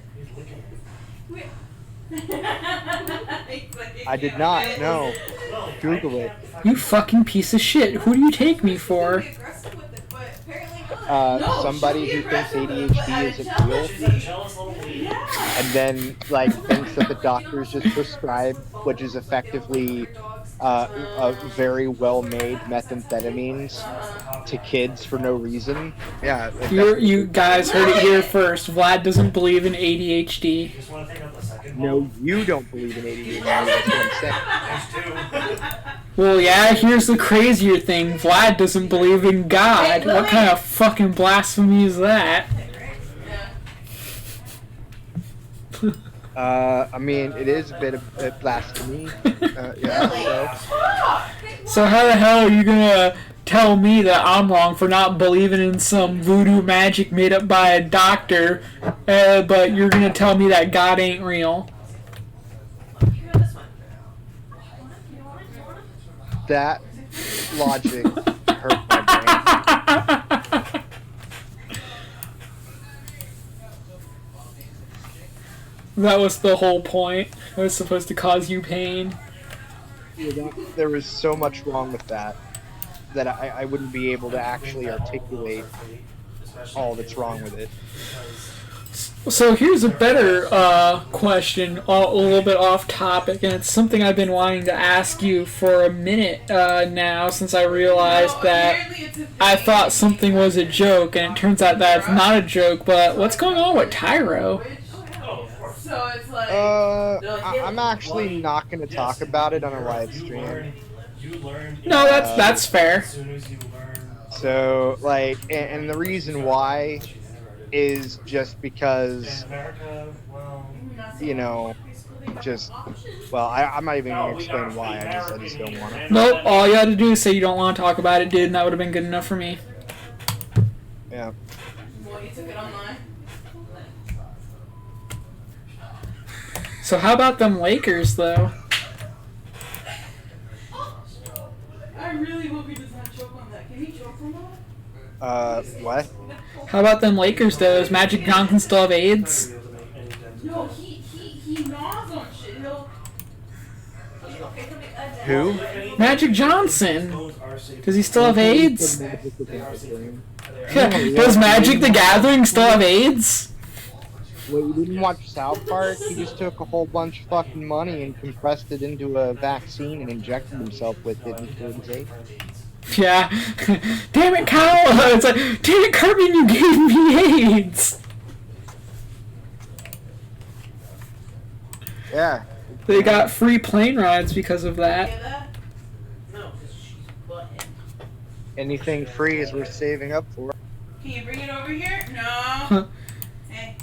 I did not. No. Google it. You fucking piece of shit. Who do you take me for? Somebody who thinks ADHD isn't real, She's a jealous little lady. and then like thinks that the doctors just prescribe, which is effectively a very well-made methamphetamines to kids for no reason. Yeah. Like, You guys heard it here first. Vlad doesn't believe in ADHD. Just want to take out the second no, one. you don't believe in ADHD. That's what I'm saying. There's two. Well, yeah, here's the crazier thing. Vlad doesn't believe in God. What kind of fucking blasphemy is that? I mean, it is a bit of blasphemy. Yeah. So how the hell are you gonna tell me that I'm wrong for not believing in some voodoo magic made up by a doctor, but you're gonna tell me that God ain't real? That logic hurts That was the whole point. It was supposed to cause you pain. There was so much wrong with that I wouldn't be able to actually articulate all that's wrong with it. So here's a better question, a little bit off topic, and it's something I've been wanting to ask you for a minute now, since I realized that I thought something was a joke, and it turns out that it's not a joke. But what's going on with Tyro? So it's like. I'm actually not going to talk about it on a live stream. No, that's fair. So, like, and the reason why is just because, you know, just, well, I'm not even going to explain why. I just don't want to. Nope, all you had to do is say you don't want to talk about it, dude, and that would have been good enough for me. Yeah. Well, you took it online. So how about them Lakers, though? I really hope he does not choke on that. Can he choke from that? What? How about them Lakers, though? Does Magic Johnson still have AIDS? No, he gnaws on shit. He'll. Who? Magic Johnson! Does he still have AIDS? Does Magic the Gathering still have AIDS? Wait, you didn't watch South Park? He just took a whole bunch of fucking money and compressed it into a vaccine and injected himself with it and killed his AIDS. Yeah. Damn it, Kyle! It's like, damn it, Carmen, you gave me AIDS! Yeah. They got free plane rides because of that. Get that? No, because she's butthead. Anything free is worth saving up for. Can you bring it over here? No. Hey.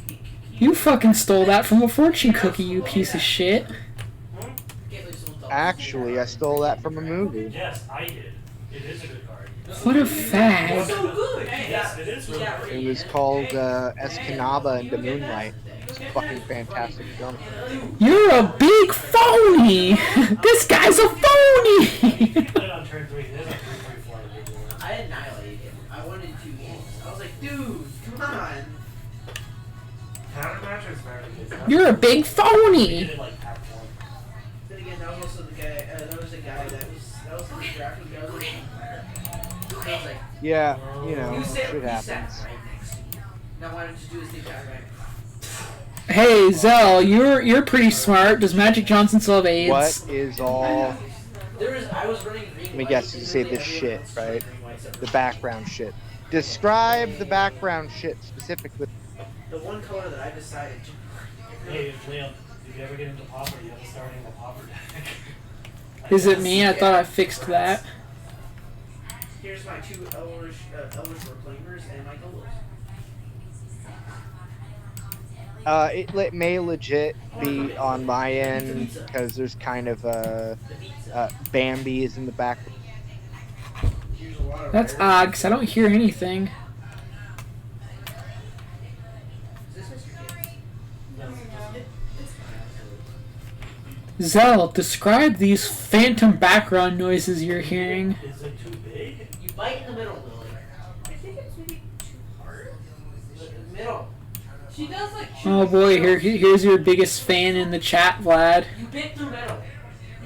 You fucking stole that from a fortune cookie, you piece of shit. Actually, I stole that from a movie. Yes, I did. It is a good card. What a fag. So good. Yes, it is really good. It was called Escanaba and the Moonlight. It's a fucking fantastic film. You're a big phony! This guy's a phony! Put it on turn 3. It is a 3-3 flying. I annihilated him. I wanted 2 games. I was like, dude, come on. Counter match is very good. You're a big We phony! did it like half one. Then again, that was also the guy. That was the guy that was the drafting guy. I was like, Yeah, you know, you shit sat happens. right next to you. Now why don't you do this thing back right? Hey, Zell, you're pretty smart. Does Magic Johnson still have AIDS? What is all... I was running green. Let me guess, you say this shit, right? The background shit. Describe the background shit specifically. The one color that I decided to. Hey, Liam, did you ever get into Pauper? You have to start in the Pauper deck. Is it me? I thought I fixed that. Here's my 2 Elvish Reclaimers and my Golos. It may legit be on my end, because there's kind of Bambi is in the back. Here's a lot of That's rare- odd, because I don't hear anything. Is this Mr. Kid? Zell, describe these phantom background noises you're hearing. Is it too big? You bite in the middle, Lily. I think it's maybe too hard. The middle. She does like. Oh boy, here's your biggest fan in the chat, Vlad. You bit through middle.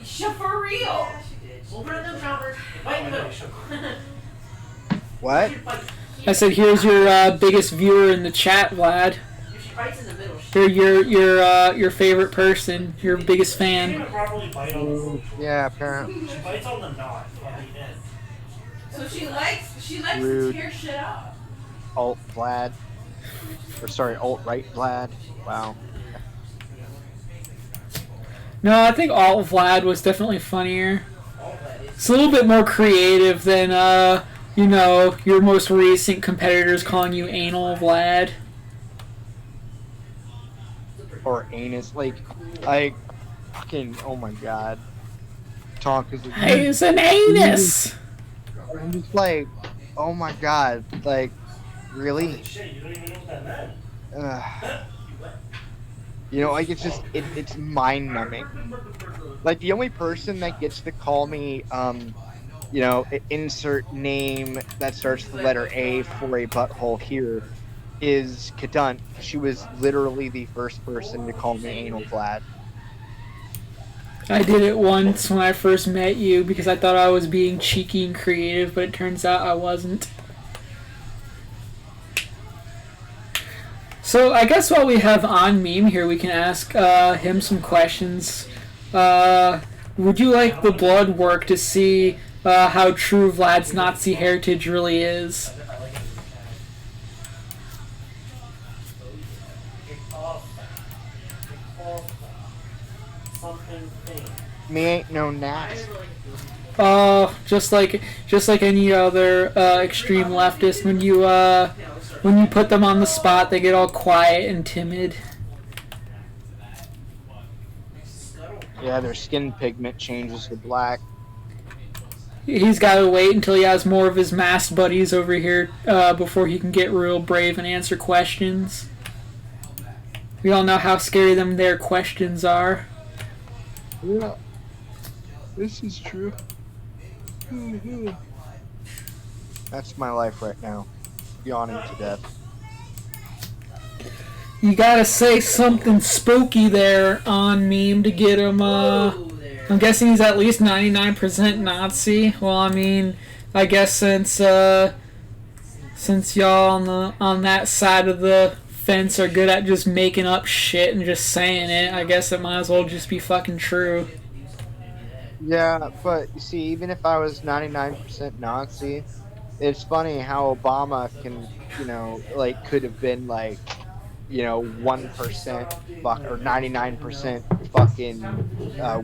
Shut for real. Yeah, she did. Open up them choppers. Bite in the middle. What? I said, here's your biggest viewer in the chat, Vlad. If she bites in the middle, she Your favorite person, your biggest She fan. didn't probably bite on the front. Yeah, apparently. She bites on the knot on the end. So she likes Rude. to tear shit up. Alt Vlad. Or sorry, alt right Vlad. Wow. No, I think Alt Vlad was definitely funnier. all that is. It's a little bit more creative than your most recent competitors calling you Anal Vlad. Or anus. Like, fucking, oh my god. Talk is. He's an anus. I'm just like, oh my god. Like, really? Shit, you don't even know what that meant. Ugh. You know, like, it's just, it's mind-numbing. Like, the only person that gets to call me, insert name that starts with the letter A for a butthole here is Kadunt. She was literally the first person to call me anal Vlad. I did it once when I first met you because I thought I was being cheeky and creative, but it turns out I wasn't. So I guess while we have on Meme here, we can ask him some questions. Would you like the blood work to see how true Vlad's Nazi heritage really is? Me ain't no Nazi. Just like any other extreme leftist, when you put them on the spot, they get all quiet and timid. Yeah, their skin pigment changes to black. He's got to wait until he has more of his masked buddies over here before he can get real brave and answer questions. We all know how scary their questions are. Yeah, this is true. That's my life right now. Yawning to death. You gotta say something spooky there on Meme to get him, I'm guessing he's at least 99% Nazi. Well, I mean, I guess since y'all on that side of the fence are good at just making up shit and just saying it, I guess it might as well just be fucking true. Yeah, but you see, even if I was 99% Nazi, it's funny how Obama can, could have been 1% fuck or 99% fucking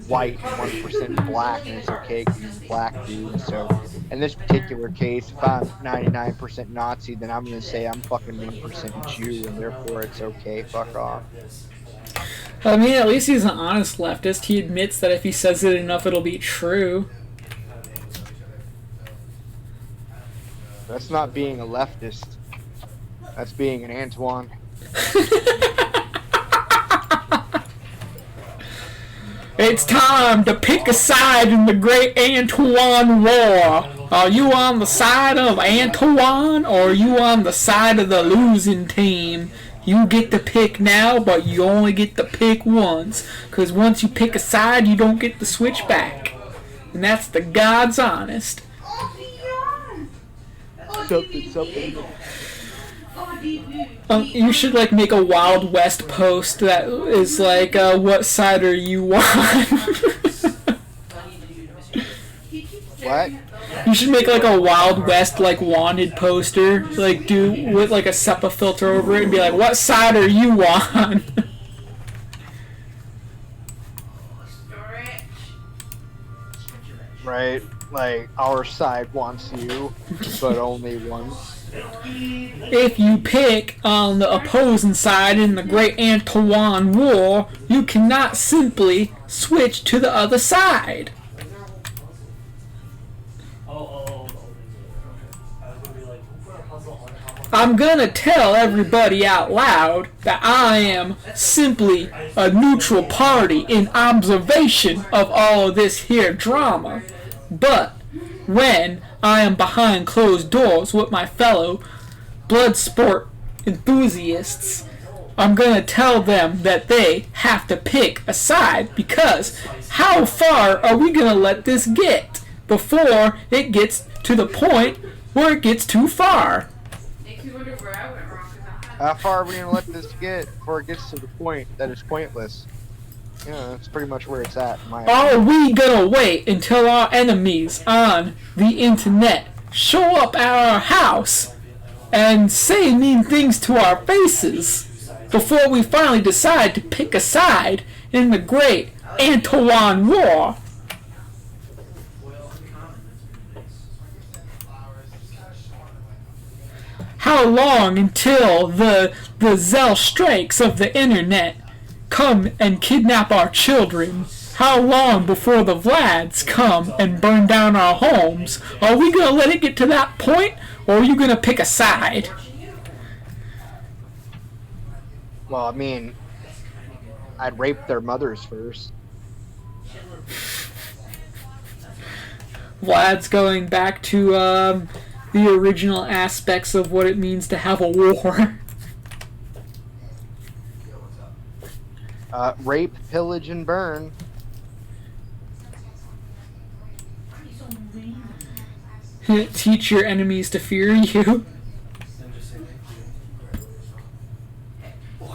white and 1% black, and it's okay because he's a black dude. So in this particular case, if I'm 99% Nazi, then I'm gonna say I'm fucking 1% Jew, and therefore it's okay. Fuck off. I mean, at least he's an honest leftist. He admits that if he says it enough, it'll be true. That's not being a leftist. That's being an Antoine. It's time to pick a side in the Great Antoine War. Are you on the side of Antoine, or are you on the side of the losing team? You get to pick now, but you only get to pick once. Because once you pick a side, you don't get to switch back. And that's the God's honest. Something. You should make a Wild West post that is what side are you on? What? You should make a Wild West wanted poster, do with a SEPA filter over it and be like, what side are you on? Right? Our side wants you, but only once. If you pick on the opposing side in the Great Antoine War, you cannot simply switch to the other side. I'm gonna tell everybody out loud that I am simply a neutral party in observation of all of this here drama. But when I am behind closed doors with my fellow blood sport enthusiasts, I'm gonna tell them that they have to pick a side, because how far are we gonna let this get before it gets to the point where it gets too far? How far are we gonna let this get before it gets to the point that it's pointless? Yeah, that's pretty much where it's at. Are we gonna wait until our enemies on the internet show up at our house and say mean things to our faces before we finally decide to pick a side in the Great Antoine War? How long until the Zell strikes of the internet come and kidnap our children? How long before the Vlads come and burn down our homes? Are we going to let it get to that point, or are you going to pick a side? Well, I mean, I'd rape their mothers first. Vlad's going back to the original aspects of what it means to have a war. Rape, pillage, and burn. Why are you so mean? Teach your enemies to fear you. And just say thank you.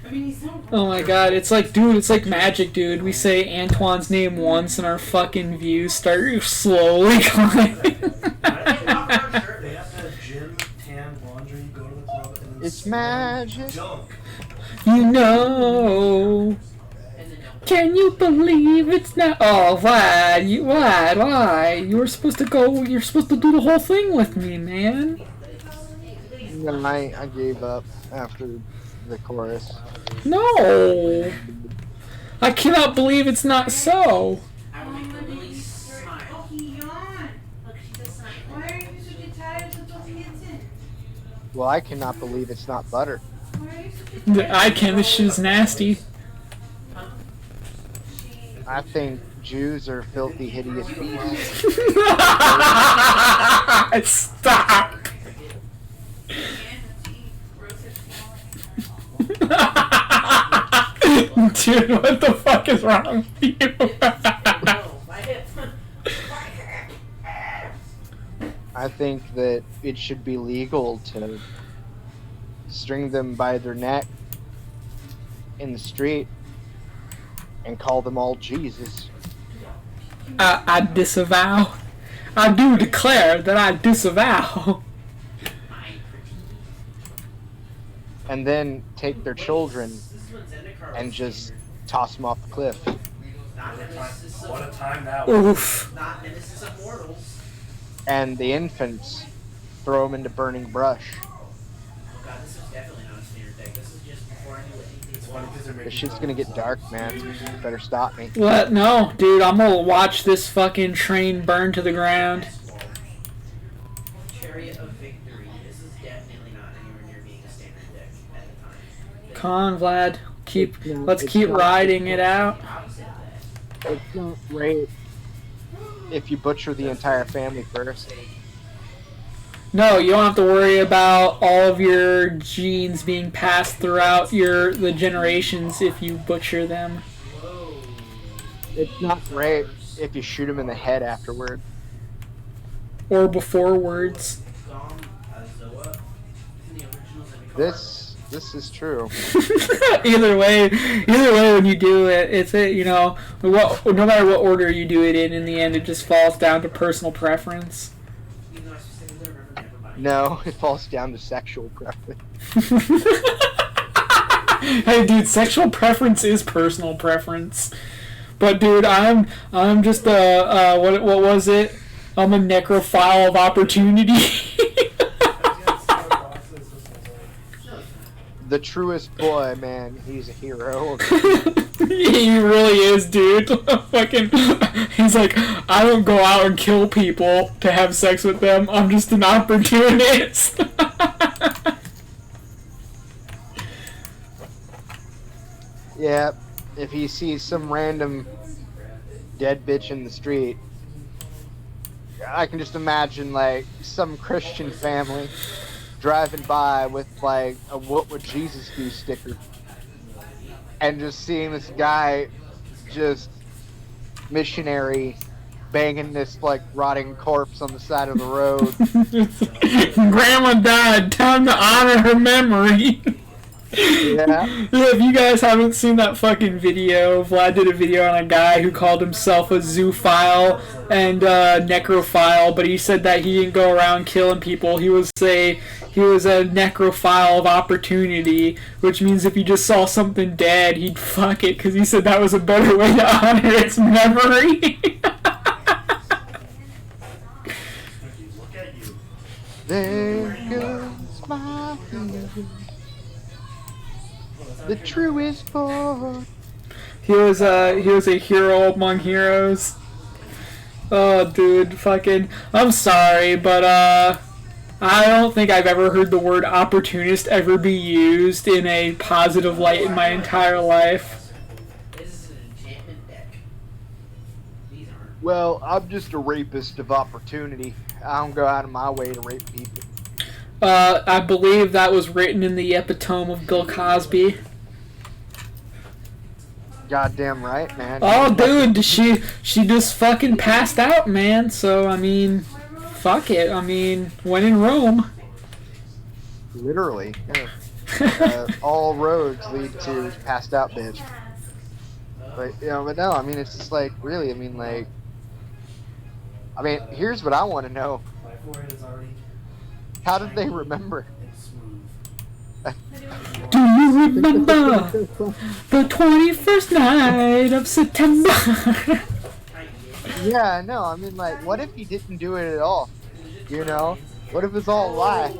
I mean, he's so Oh my god, it's like, dude, it's like magic, dude. We say Antoine's name once and our fucking views start slowly climbing. They have to have gym, tan, laundry, go to the club, and then It's magic. junk. You know. And then don't. Can you believe it's not? Oh, Vlad, why? You were supposed to go. You're supposed to do the whole thing with me, man. And I gave up after the chorus. No, I cannot believe it's not so. I will make the really smile. Oh, he yawned. Look, she just smiled. Why are you such a tired little kitten? Well, I cannot believe it's not butter. Why are you such a I can. This shit is nasty. I think Jews are filthy, hideous beasts. Stop. Dude, what the fuck is wrong with you? No, my hip. I think that it should be legal to string them by their neck in the street and call them all Jesus. I disavow. I do declare that I disavow. And then take their children This one's in the car. and just toss them off the cliff. Not Nemesis What a of, time that was. Oof. not Nemesis of mortals. And the infants, throw them into burning brush. Oh god, this is definitely not a standard deck. This is just before I knew what anything It's funny because they're This making shit's gonna get dark, man. You better stop me. What? No, dude, I'm gonna watch this fucking train burn to the ground. Chariot of Victory. This is definitely not anywhere near being a standard deck at the time. Come on, Vlad. Let's It's keep not- riding it out. The opposite of that. It's not great if you butcher the entire family first. No, you don't have to worry about all of your genes being passed throughout the generations if you butcher them. Whoa. It's not great if you shoot them in the head afterward. Or before words. Dom Azoa. In the originals of the card. This is true. either way, when you do it, it's it. You know, no matter what order you do it in the end, it just falls down to personal preference. Even though I specifically remember everybody. No, it falls down to sexual preference. Hey, dude, sexual preference is personal preference. But dude, I'm just what was it? I'm a necrophile of opportunity. The truest boy, man. He's a hero. He really is, dude. Fucking, he's like, I don't go out and kill people to have sex with them. I'm just an opportunist. Yeah, if he sees some random dead bitch in the street, I can just imagine like some Christian family driving by with like a "What would Jesus do" sticker, and just seeing this guy just missionary banging this like rotting corpse on the side of the road. Grandma died. Time to honor her memory. Yeah. If you guys haven't seen that fucking video, Vlad did a video on a guy who called himself a zoophile and necrophile, but he said that he didn't go around killing people. He was a necrophile of opportunity, which means if he just saw something dead, he'd fuck it, because he said that was a better way to honor its memory. Look at you. There goes my hero, the truest boy. He was a hero among heroes. Oh, dude, fucking, I'm sorry, but I don't think I've ever heard the word opportunist ever be used in a positive light in my entire life. This is an enchantment deck. These aren't. Well, I'm just a rapist of opportunity. I don't go out of my way to rape people. I believe that was written in the epitome of Bill Cosby. goddamn right, man. Oh, dude, she just fucking passed out, man. So I mean, fuck it. I mean, when in Rome. Literally. Yeah. All roads lead to passed out bitch. But but no, I mean it's just like really, I mean here's what I want to know. My forehead is already How did they remember? and smooth. Do you remember the 21st night of September? Yeah, no, I mean like what if he didn't do it at all? You know? What if it's all a lie?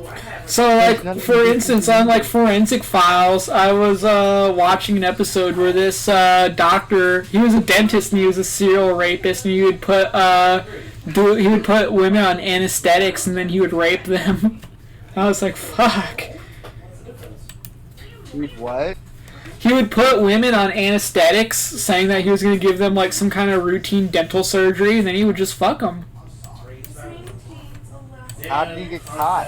So, like, for instance, on, like, Forensic Files, I was watching an episode where this doctor, he was a dentist and he was a serial rapist, and he would put women on anesthetics and then he would rape them. I was like, fuck. Dude, what? He would put women on anesthetics, saying that he was going to give them, like, some kind of routine dental surgery, and then he would just fuck them. How did he get caught?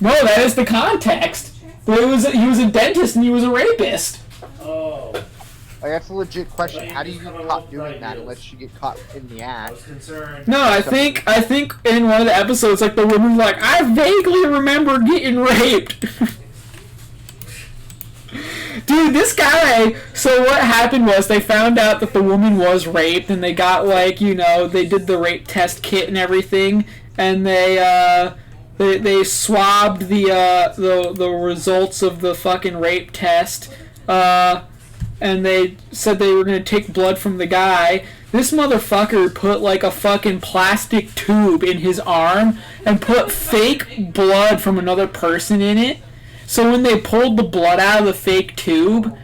No, that is the context. But he was a dentist and he was a rapist. Oh, Like that's a legit question. How do you get caught doing that unless you get caught in the I act? was concerned. No, I think in one of the episodes, like, the woman's like, I vaguely remember getting raped. Dude, this guy, so what happened was they found out that the woman was raped and they got, like, they did the rape test kit and everything, and they swabbed the results of the fucking rape test, and they said they were going to take blood from the guy. This motherfucker put, like, a fucking plastic tube in his arm and put fake blood from another person in it. So when they pulled the blood out of the fake tube,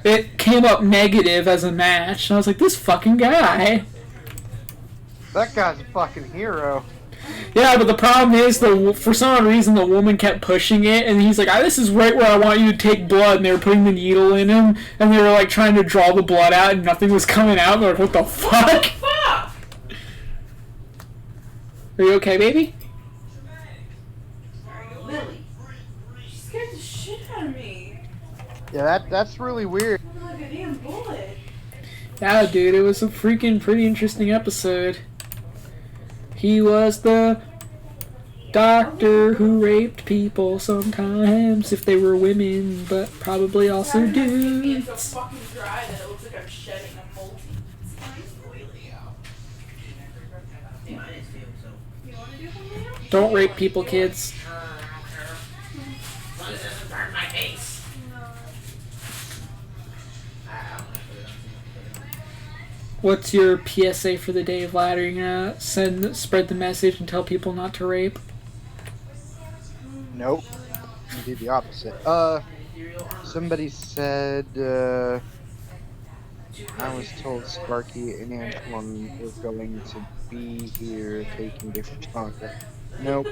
it came up negative as a match. And I was like, this fucking guy. That guy's a fucking hero. Yeah, but the problem is, for some reason, the woman kept pushing it, and he's like, this is right where I want you to take blood, and they were putting the needle in him, and they were, like, trying to draw the blood out, and nothing was coming out. They're like, what the fuck? Fuck! Are you okay, baby? Lily. She scared the shit out of me. Yeah, that's really weird. Like a damn bullet. Yeah, dude, it was a freaking pretty interesting episode. He was the doctor who raped people sometimes, if they were women, but probably also It's dudes. so fucking dry that it looks like I'm shedding a multi. It's nice oily out. You wanna do something now? Don't rape people, kids. As long as it doesn't burn my face. What's your PSA for the day, Vlad? Are you gonna spread the message and tell people not to rape? Nope. I do the opposite. Somebody said, I was told Sparky and Antoine were going to be here taking different content. Nope.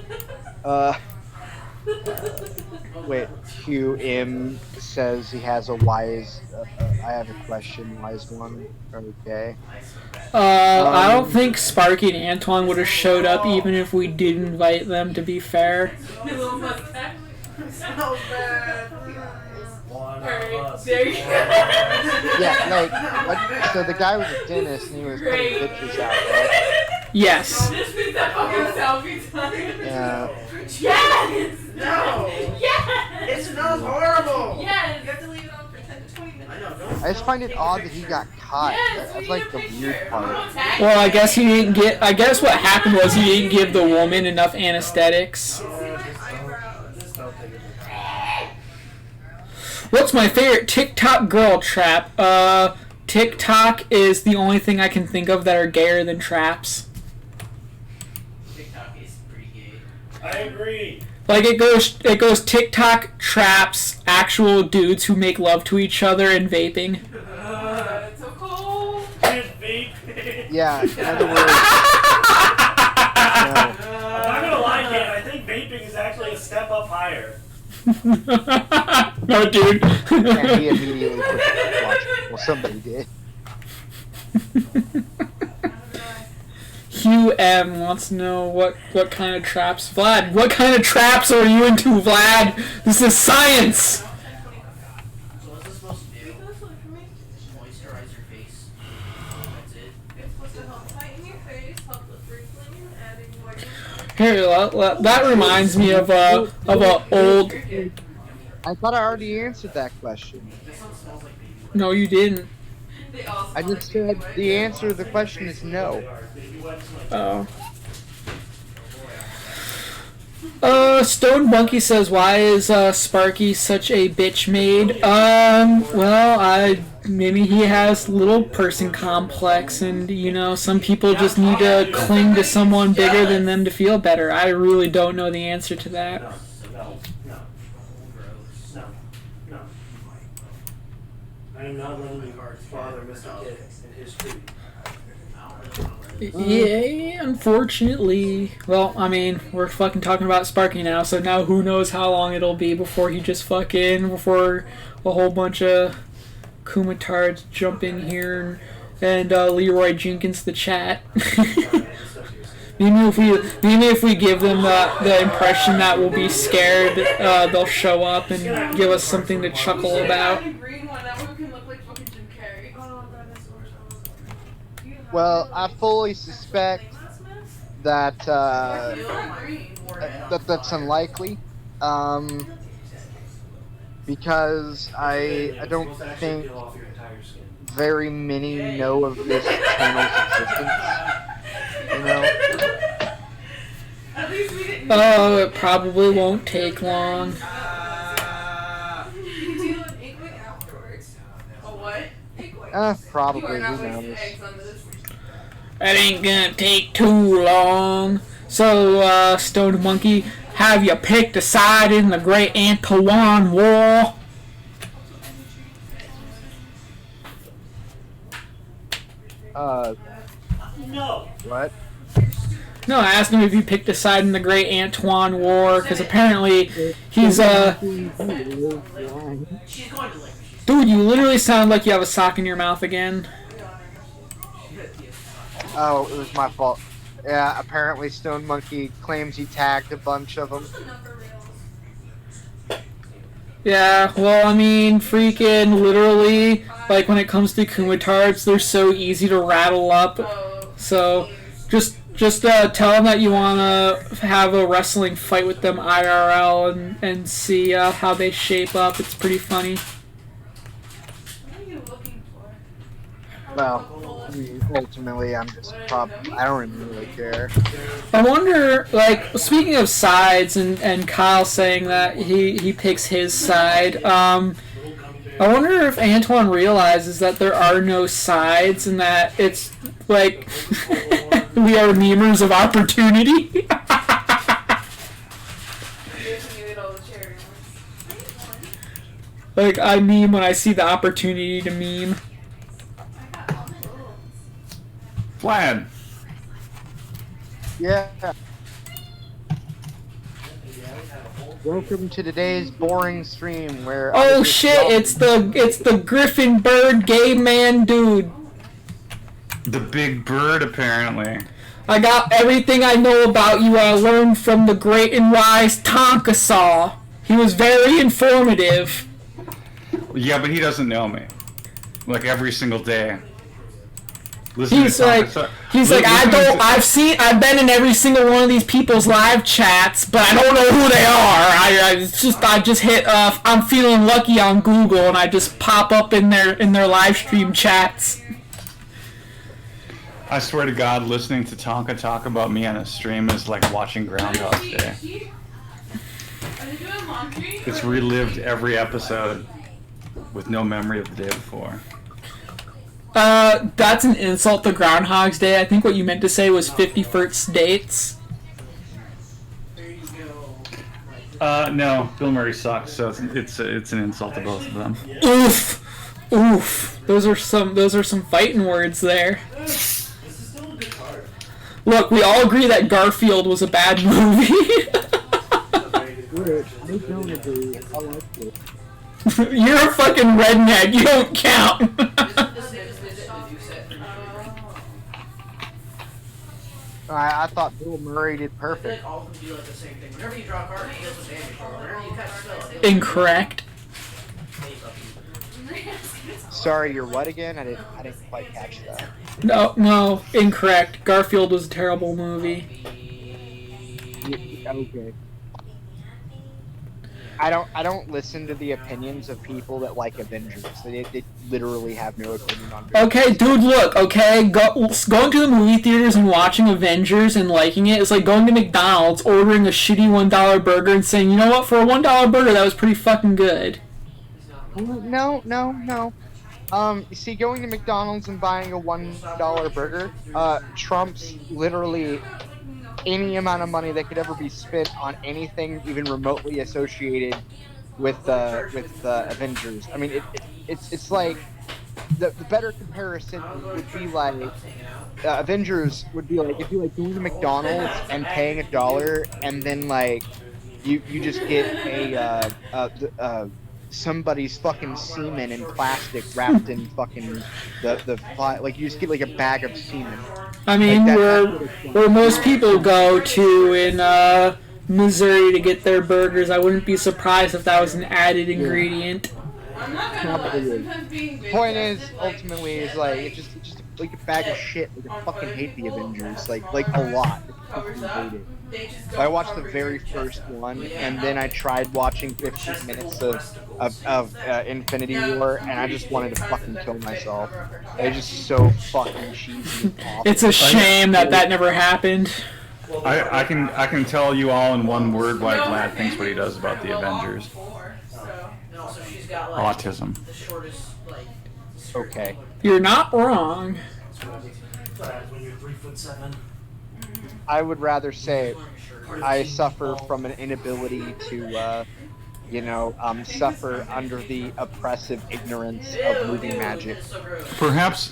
Wait, QM says he has a wise, I have a question, wise one. Okay. I don't think Sparky and Antoine would have showed up even if we did invite them, to be fair. Little mustache. Smells bad. One of Alright, us. there you go. Yeah, like, so the guy was a dentist and he was putting Great. pictures out, right? Yes. This means that fucking selfie time. Yeah. Yes! No! Yes! It smells horrible! Yes! You have to leave it on for 10 to 20 minutes. I know, don't. I just find it odd that he got caught. Yes, That's we like need the a picture. weird part. Well, I guess I guess what happened was he didn't give the woman enough anesthetics. Just don't take it. What's my favorite TikTok girl trap? TikTok is the only thing I can think of that are gayer than traps. TikTok is pretty gay. I agree. Like it goes TikTok, traps, actual dudes who make love to each other, and vaping. It's so cold. Kid vape. Yeah, in other words, no. I'm not gonna lie, kid. I think vaping is actually a step up higher. No, dude. And he immediately quit watching. Well, somebody did. Hugh M wants to know what kind of traps. Vlad, what kind of traps are you into, Vlad? This is science! So what's this supposed to do? Here, that reminds me of a old. I thought I already answered that question. No, you didn't. I just said the answer to the question is no. Oh. Stone Monkey says, "Why is Sparky such a bitch maid?" Well, maybe he has little person complex, and some people just need to cling to someone bigger than them to feel better. I really don't know the answer to that. No. I am not letting you bother Mr. Kid and his tree. Yeah, unfortunately. Well, I mean, we're fucking talking about Sparky now, so now who knows how long it'll be before before a whole bunch of Kumatards jump in here and Leroy Jenkins the chat. Maybe if we give them the impression that we'll be scared, they'll show up and give us something to chuckle about. Well, I fully suspect that that's unlikely, because I don't think very many know of this channel's existence. Oh, it probably won't take long. Probably, who knows. That ain't gonna take too long. So, Stoned Monkey, have you picked a side in the Great Antoine War? No. What? No, I asked him if you picked a side in the Great Antoine War, because apparently he's, Dude, you literally sound like you have a sock in your mouth again. Oh, it was my fault. Yeah, apparently Stone Monkey claims he tagged a bunch of them. Yeah, well, I mean, freaking literally, like when it comes to Kumatards, they're so easy to rattle up. So, just tell them that you want to have a wrestling fight with them IRL and see how they shape up. It's pretty funny. Well, ultimately, I'm just I don't even really care. I wonder, like, speaking of sides and Kyle saying that he picks his side, I wonder if Antoine realizes that there are no sides and that it's, like, we are memers of opportunity. Like, I meme when I see the opportunity to meme. Vlad. Yeah. Welcome to today's boring stream where. Oh shit! It's the Griffin Bird gay man dude. The big bird, apparently. I got everything I know about you. I learned from the great and wise Tonka Saw. He was very informative. Yeah, but he doesn't know me. Like every single day. He's like, I've been in every single one of these people's live chats, but I don't know who they are. I just hit, I'm feeling lucky on Google, and I just pop up in their live stream chats. I swear to God, listening to Tonka talk about me on a stream is like watching Groundhog Day. It's relived every episode with no memory of the day before. That's an insult to Groundhog's Day. I think what you meant to say was 51st dates. No, Bill Murray sucks, so it's an insult to both of them. Oof. Those are some fighting words there. Look, we all agree that Garfield was a bad movie. You're a fucking redneck. You don't count. I thought Bill Murray did perfect. All of them do like the same thing. Whenever you draw a card, it deals with damage. Whenever you catch spells, Incorrect. Sorry, you're what again? I didn't quite catch that. No, incorrect. Garfield was a terrible movie. Okay. I don't listen to the opinions of people that like Avengers. They literally have no opinion on Avengers. Okay, dude, look, okay? Going to the movie theaters and watching Avengers and liking it is like going to McDonald's, ordering a shitty $1 burger and saying, you know what, for a $1 burger, that was pretty fucking good. No. You see, going to McDonald's and buying a $1 burger, trumps literally any amount of money that could ever be spent on anything even remotely associated with Avengers. I mean, it's like the better comparison would be like Avengers would be like if you like going to McDonald's and paying $1 and then like you just get a somebody's fucking semen in plastic wrapped in fucking like you just get like a bag of semen. I mean, Like where most people go to in Missouri to get their burgers, I wouldn't be surprised if that was an added ingredient. I'm not gonna lie, sometimes being big Point does is, feel like ultimately, is like it's just like a bag of shit. Like I fucking hate the Avengers, like a lot. I fucking hate it. they just I don't watched the cover very your first chest. one, and then I tried watching 15 minutes of Infinity War, and I just wanted to fucking kill myself. It's just so fucking cheesy and awful. It's a shame that never happened. I can tell you all in one word why Vlad thinks what he does about the Avengers. And also, she's got like Autism. the shortest like. Okay. You're not wrong. When you're 3'7". I would rather say I suffer from an inability to, suffer under the oppressive ignorance of moving magic. Perhaps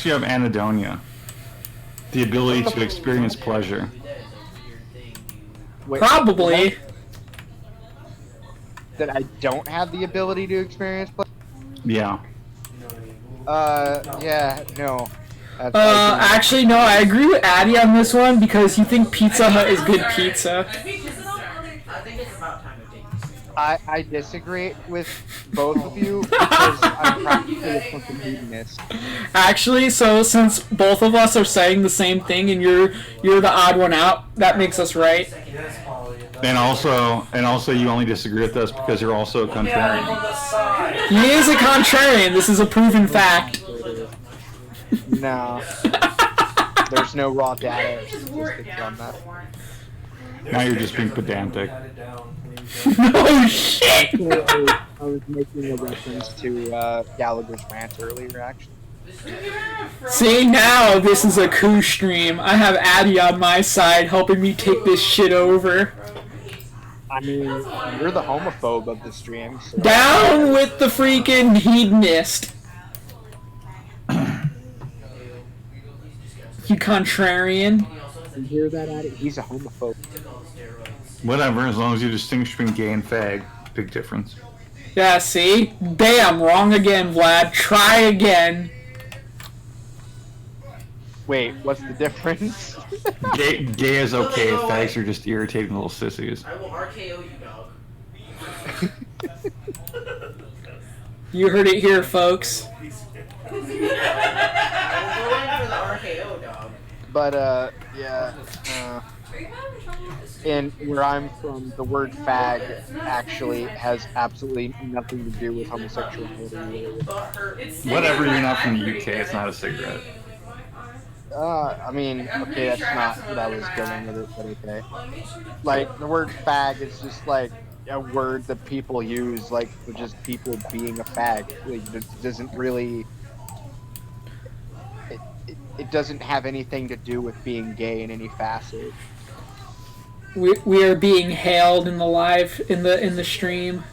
you have anhedonia, the ability to experience pleasure. Wait, Probably. that I don't have the ability to experience pleasure? Yeah. Yeah, no. Actually, no, I agree with Addy on this one because you think Pizza Hut is good pizza. I think it's about time to take this. I disagree with both of you because I'm practically a fucking hedonist. Actually, so since both of us are saying the same thing and you're the odd one out, that makes us right. Yes, Polly. And also you only disagree with us because you're also a contrarian. the side. He is a contrarian. This is a proven fact. No. There's no raw data or statistics on that. Now you're just being pedantic. No shit! I was making a reference to Gallagher's rant earlier, actually. See, now this is a coup stream. I have Addy on my side helping me take this shit over. I mean, you're the homophobe of the stream. So. Down with the freaking hedonist. You contrarian. You hear that, Addy? He's a homophobe. Whatever, as long as you distinguish between gay and fag. Big difference. Yeah, see? Damn, wrong again, Vlad. Try again. Wait, what's the difference? Gay is okay, fags are just irritating little sissies. I will RKO you, dog. You heard it here, folks. I will go in for the RKO, dog. But, and where I'm from, the word fag actually has absolutely nothing to do with homosexuality. Whatever, you're not from the UK, it's not a cigarette. I mean, okay, that's not what I was going with it, but okay. Like, the word fag is just like a word that people use, like, for just people being a fag. Like, it doesn't really... It doesn't have anything to do with being gay in any facet. We are being hailed in the live in the stream.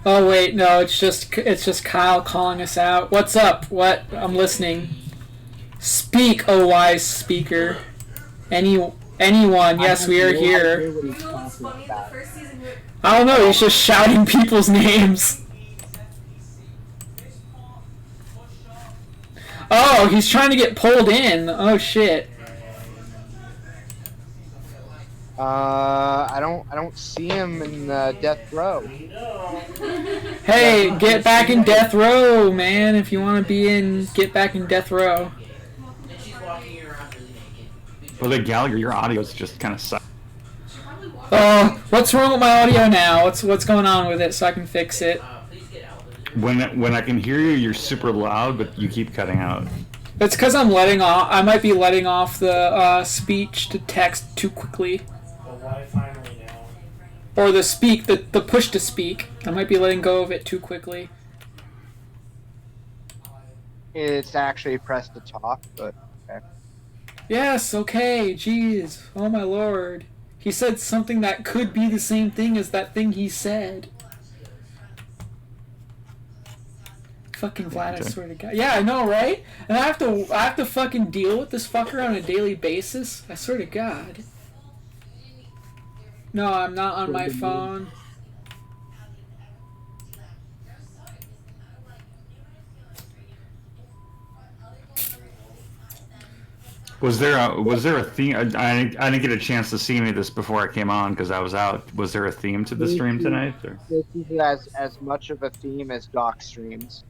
Oh wait, no, it's just Kyle calling us out. What's up? What? I'm listening. Speak, oh wise speaker. Anyone? Yes, we are here. You know what's funny? The first season, I don't know. He's just shouting people's names. Oh, he's trying to get pulled in. Oh shit. I don't see him in death row. Hey, get back in death row, man. If you want to be in, get back in death row. And she's walking around really naked. Well, the Gallagher, your audio's just kind of sucks. What's wrong with my audio now? What's going on with it so I can fix it? Please get out. When I can hear you, you're super loud, but you keep cutting out. It's because I'm letting off. I might be letting off the speech to text too quickly, But why finally now? or the push to speak. I might be letting go of it too quickly. It's actually pressed to talk, but okay. Yes. Okay. Jeez. Oh my lord. He said something that could be the same thing as that thing he said. Fucking Vlad, I swear to God. Yeah, I know, right? And I have to fucking deal with this fucker on a daily basis. I swear to God. No, I'm not on my phone. Was there a theme? I didn't get a chance to see any of this before I came on because I was out. Was there a theme to the stream tonight? Or? This is as much of a theme as Doc streams.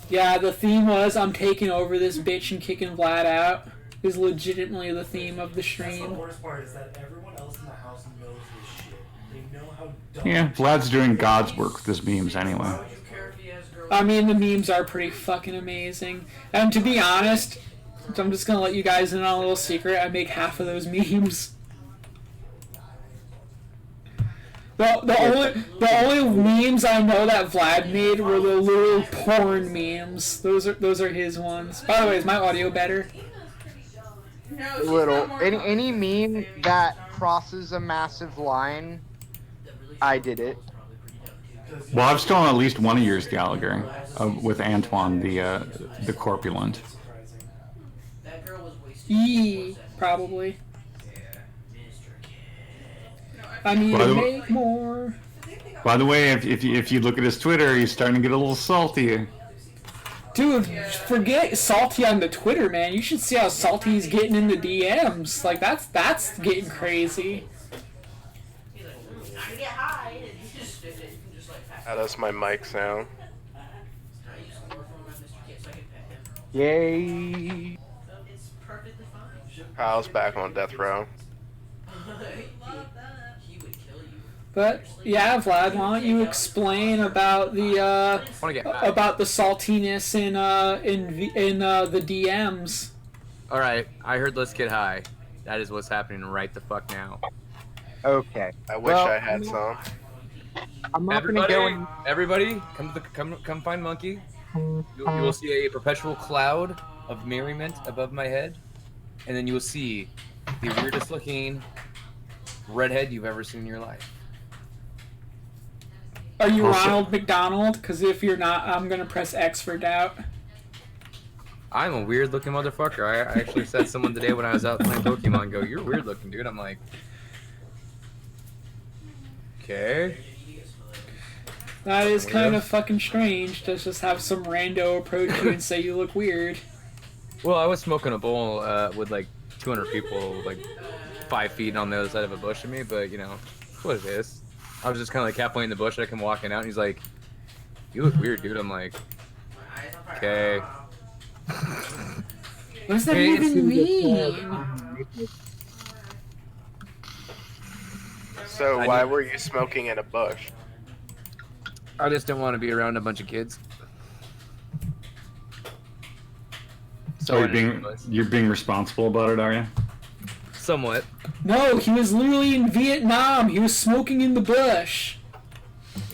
Yeah, the theme was I'm taking over this bitch and kicking Vlad out. Is legitimately the theme of the That's stream. the worst part is that everyone else in the house knows this shit. They know how dumb. Yeah, Vlad's doing God's work with his memes anyway. Why would you care if he has girls? I mean, the memes are pretty fucking amazing. And to be honest, I'm just gonna let you guys in on a little secret. I make half of those memes. The only memes I know that Vlad made were the little porn memes. Those are his ones. By the way, is my audio better? No, she's Little not more any meme that crosses a massive line, I did it. Well, I've stolen at least one of yours, Gallagher, with Antoine, the corpulent. That girl was wasted. Yee, probably. I need By to the- make more. By the way, if you look at his Twitter, he's starting to get a little salty. Dude, forget salty on the Twitter, man. You should see how salty he's getting in the DMs. Like that's getting crazy. He's like, I get high, and he just like pass. How does my mic sound? I used to work for my Mr. Kid, so I can pet him. Yay! It's perfectly fine. Kyle's back on death row. He would kill you. But yeah, Vlad, why don't you explain about the about the saltiness in the DMs? All right, I heard let's get high. That is what's happening right the fuck now. Okay. I wish I had some. I'm not gonna go in. Everybody, come find Monkey. You will see a perpetual cloud of merriment above my head, and then you will see the weirdest looking redhead you've ever seen in your life. Are you Ronald McDonald? Because if you're not, I'm gonna press X for doubt. I'm a weird looking motherfucker. I actually said to someone today when I was out playing Pokemon, go, you're weird looking, dude. I'm like, okay. That is kind of fucking strange to just have some rando approach you and say you look weird. Well, I was smoking a bowl with like 200 people, like 5 feet on the other side of a bush of me, but you know, what it is. I was just kind of like halfway in the bush, I come walking out, and he's like, you look weird, dude. I'm like, okay. What does that even mean? So why were you smoking in a bush? I just don't want to be around a bunch of kids. So you're being responsible about it, are you? Somewhat. No, he was literally in Vietnam. He was smoking in the bush.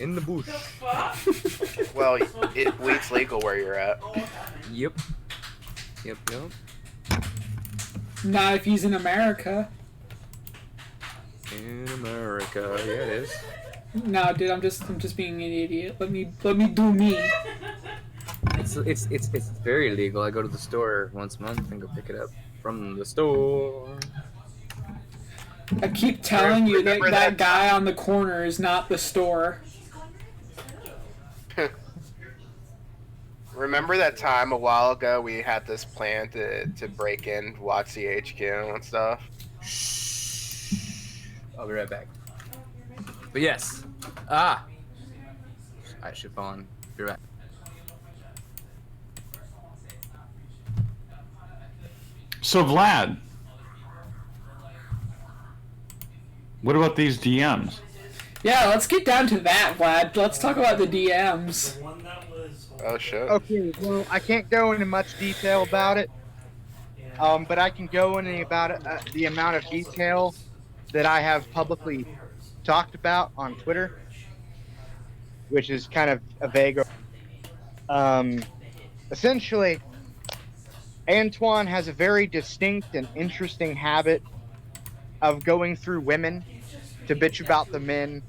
In the bush. Well, weed's legal where you're at. Yep. Yep. Not if he's in America. In America, yeah, it is. No, dude, I'm just being an idiot. Let me do me. It's very illegal. I go to the store once a month and go pick it up from the store. I keep telling you that guy on the corner is not the store. Remember that time a while ago we had this plan to break in, watch the HQ and stuff? I'll be right back. But yes. I should fall on. Be right back. So Vlad, what about these DMs? Yeah, let's get down to that, Vlad. Let's talk about the DMs. The one that was. Oh shit. Okay, well, I can't go into much detail about it, but I can go into about the amount of detail that I have publicly talked about on Twitter, which is kind of a vague. Essentially, Antoine has a very distinct and interesting habit of going through women to bitch about the men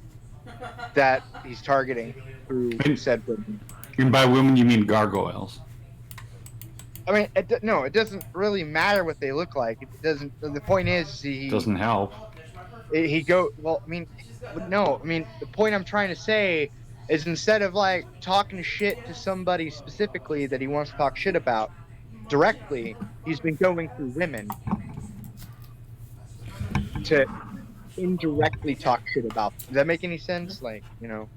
that he's targeting through said women. And by women, you mean gargoyles. I mean, no, it doesn't really matter what they look like. It doesn't. The point is, Doesn't help. Well, I mean, no. I mean, the point I'm trying to say is instead of like talking shit to somebody specifically that he wants to talk shit about directly, he's been going through women to indirectly talk shit about them. Does that make any sense? Like, you know.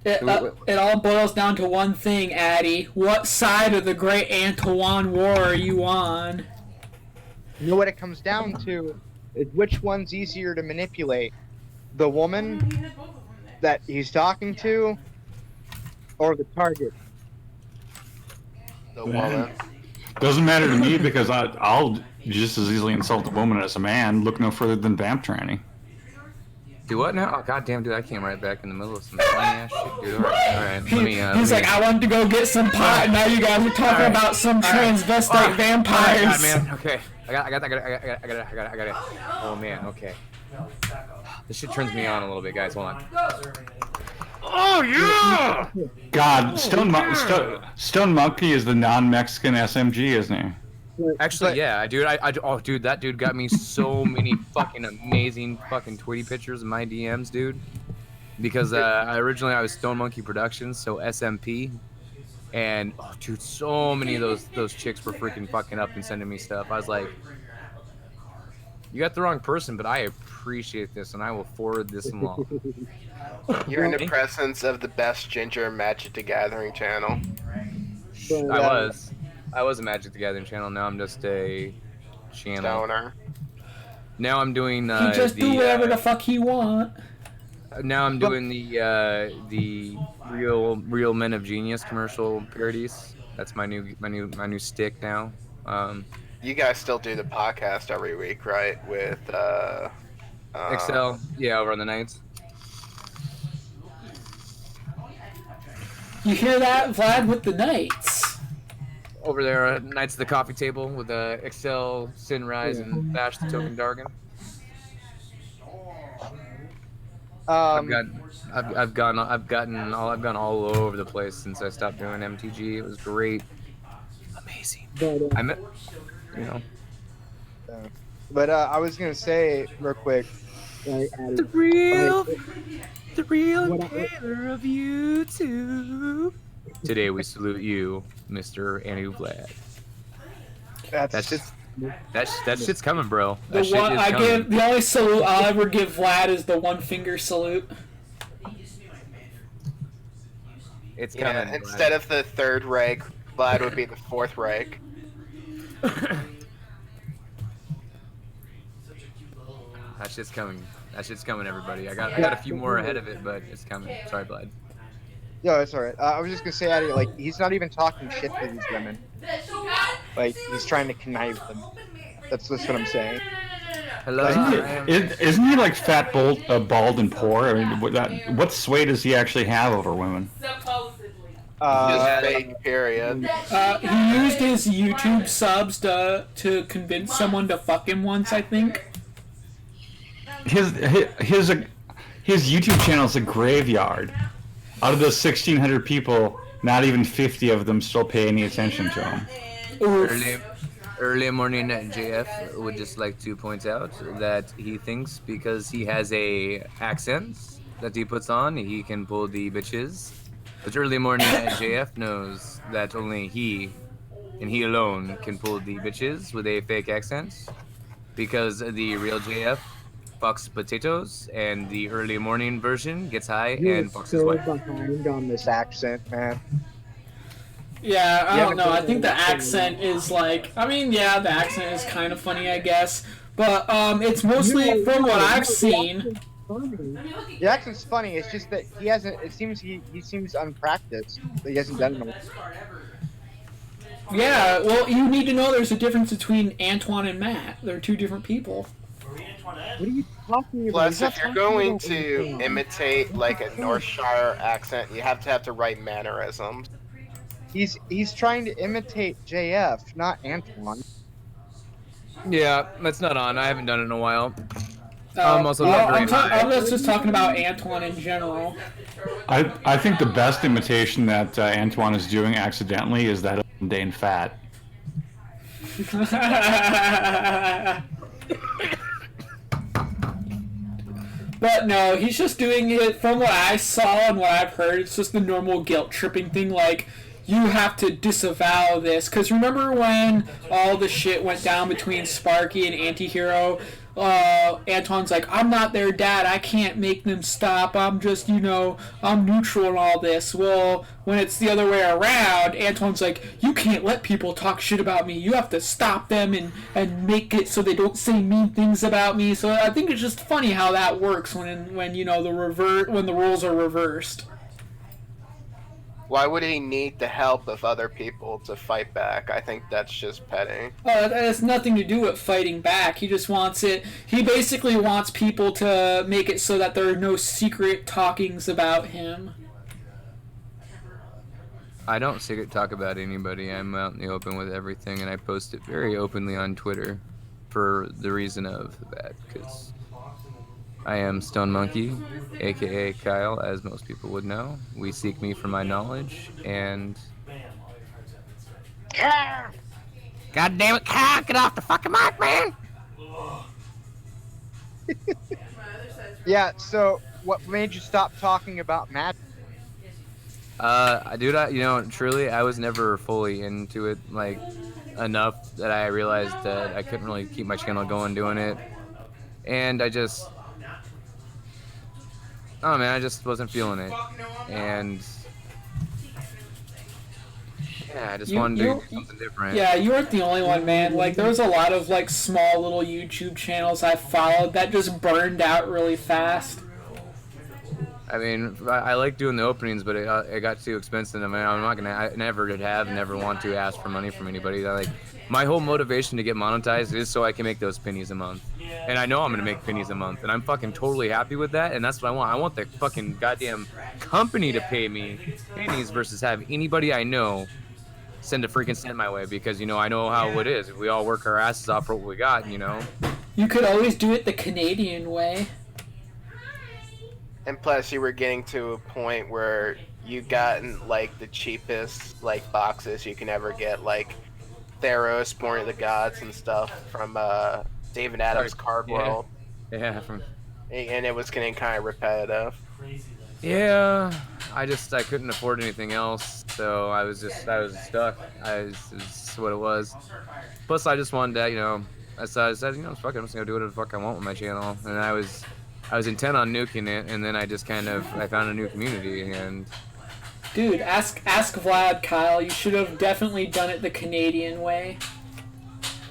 It all boils down to one thing, Addy. What side of the Great Antoine War are you on? You know what it comes down to is which one's easier to manipulate, the woman that he's talking to, or the target. The woman. Doesn't matter to me because I'll just as easily insult a woman as a man. Look no further than vamp training. Do what now? Oh goddamn, dude! I came right back in the middle of some funny ass shit, dude. All right. He's like, I wanted to go get some pot, and now you guys are talking about some transvestite vampires. God, man. Okay, I got it. Oh man, okay. This shit turns me on a little bit, guys. Hold on. Oh yeah! God, Stone Monkey is the non-Mexican SMG, isn't he? Actually, yeah, dude. Oh, dude, that dude got me so many fucking amazing fucking Tweety pictures in my DMs, dude. Because originally I was Stone Monkey Productions, so SMP, and oh, dude, so many of those chicks were freaking fucking up and sending me stuff. I was like, you got the wrong person, but I appreciate this, and I will forward this along. You're in the presence of the best ginger Magic the Gathering channel. I was a Magic the Gathering channel. Now I'm just a channel. Stoner. Now I'm doing he just do whatever the fuck he want. Now I'm doing the real Men of Genius commercial parodies. That's my new stick now. You guys still do the podcast every week, right? With Excel, yeah, over on the nights. You hear that, Vlad, with the Knights? Over there, Knights of the Coffee Table with Excel, Sinrise, and Bash the Token Dargan. I've gone all over the place since I stopped doing MTG. It was great, amazing. I met, you know. But I was gonna say real quick. The real killer of YouTube. Today we salute you, Mr. Anu Vlad. That shit's coming, bro. The only salute I'll ever give Vlad is the one finger salute. It's coming. Instead of the third Reich, Vlad would be the fourth Reich. That shit's coming. That shit's coming, everybody. I got a few more ahead of it, but it's coming. Sorry, Vlad. Yeah, it's alright. I was just gonna say, Addy, like, he's not even talking shit to these women. Like, he's trying to connive them. That's what I'm saying. Hello. Isn't he like fat, bald, and poor? I mean, what sway does he actually have over women? Just fake, period. He used his YouTube subs to convince someone to fuck him once, I think. His YouTube channel is a graveyard. Out of those 1,600 people, not even 50 of them still pay any attention to him. Early morning at JF would just like to point out that he thinks because he has a accent that he puts on, he can pull the bitches. But early morning at JF knows that only he, and he alone, can pull the bitches with a fake accent. Because the real JF fucks potatoes, and the early morning version gets high You're and fucks his so wife. behind on this accent, man. Yeah, I You don't haven't know. I done think the it in so accent long. is like. I mean, yeah, the accent is kind of funny, I guess. But it's mostly No, from what no, I've the seen. accent's funny. The accent's funny. It's just that he hasn't. It seems he seems unpracticed. He hasn't done it. in a while. Yeah, well, you need to know there's a difference between Antoine and Matt. They're two different people. What are you talking about? Plus, He's not if you're talking going about to anything. imitate like a Northshire accent, you have to have the right mannerisms. He's trying to imitate JF, not Antoine. Yeah, that's not on. I haven't done it in a while. I'm also not very high. I'm just talking about Antoine in general. I think the best imitation that Antoine is doing accidentally is that of Dane Fat. But no, he's just doing it from what I saw and what I've heard. It's just the normal guilt tripping thing, like, you have to disavow this. Because remember when all the shit went down between Sparky and Antihero? Antoine's like, I'm not their dad. I can't make them stop. I'm just, I'm neutral in all this. Well, when it's the other way around, Antoine's like, you can't let people talk shit about me. You have to stop them and make it so they don't say mean things about me. So I think it's just funny how that works when when the roles are reversed. Why would he need the help of other people to fight back? I think that's just petty. That has nothing to do with fighting back. He just wants it. He basically wants people to make it so that there are no secret talkings about him. I don't secret talk about anybody. I'm out in the open with everything, and I post it very openly on Twitter for the reason of that, because I am Stone Monkey, aka Kyle, as most people would know. We seek me for my knowledge, and... God damn it, Kyle! Get off the fucking mic, man! Yeah. So, what made you stop talking about magic? Dude, truly, I was never fully into it, like, enough that I realized that I couldn't really keep my channel going doing it. And I just... Oh man, I just wasn't feeling it, and yeah, I just wanted to do something different. Yeah, you weren't the only one, man. Like, there was a lot of like small little YouTube channels I followed that just burned out really fast. I mean, I like doing the openings, but it got too expensive. I mean, I never did have, never want to ask for money from anybody. My whole motivation to get monetized is so I can make those pennies a month. And I know I'm gonna make pennies a month, and I'm fucking totally happy with that, and that's what I want. I want the fucking goddamn company to pay me pennies versus have anybody I know send a freaking cent my way, because, I know how it is. We all work our asses off for what we got, You could always do it the Canadian way. And plus, you were getting to a point where you gotten like the cheapest like boxes you can ever get, like Theros, Born of the Gods, and stuff from David Adams' Card World. Yeah. And it was getting kind of repetitive. Yeah, I couldn't afford anything else, so I was stuck. It's what it was. Plus, I just wanted to, I said, fuck it, I'm just gonna do whatever the fuck I want with my channel, and I was intent on nuking it, and then I just I found a new community, and... Dude, ask Vlad, Kyle. You should have definitely done it the Canadian way.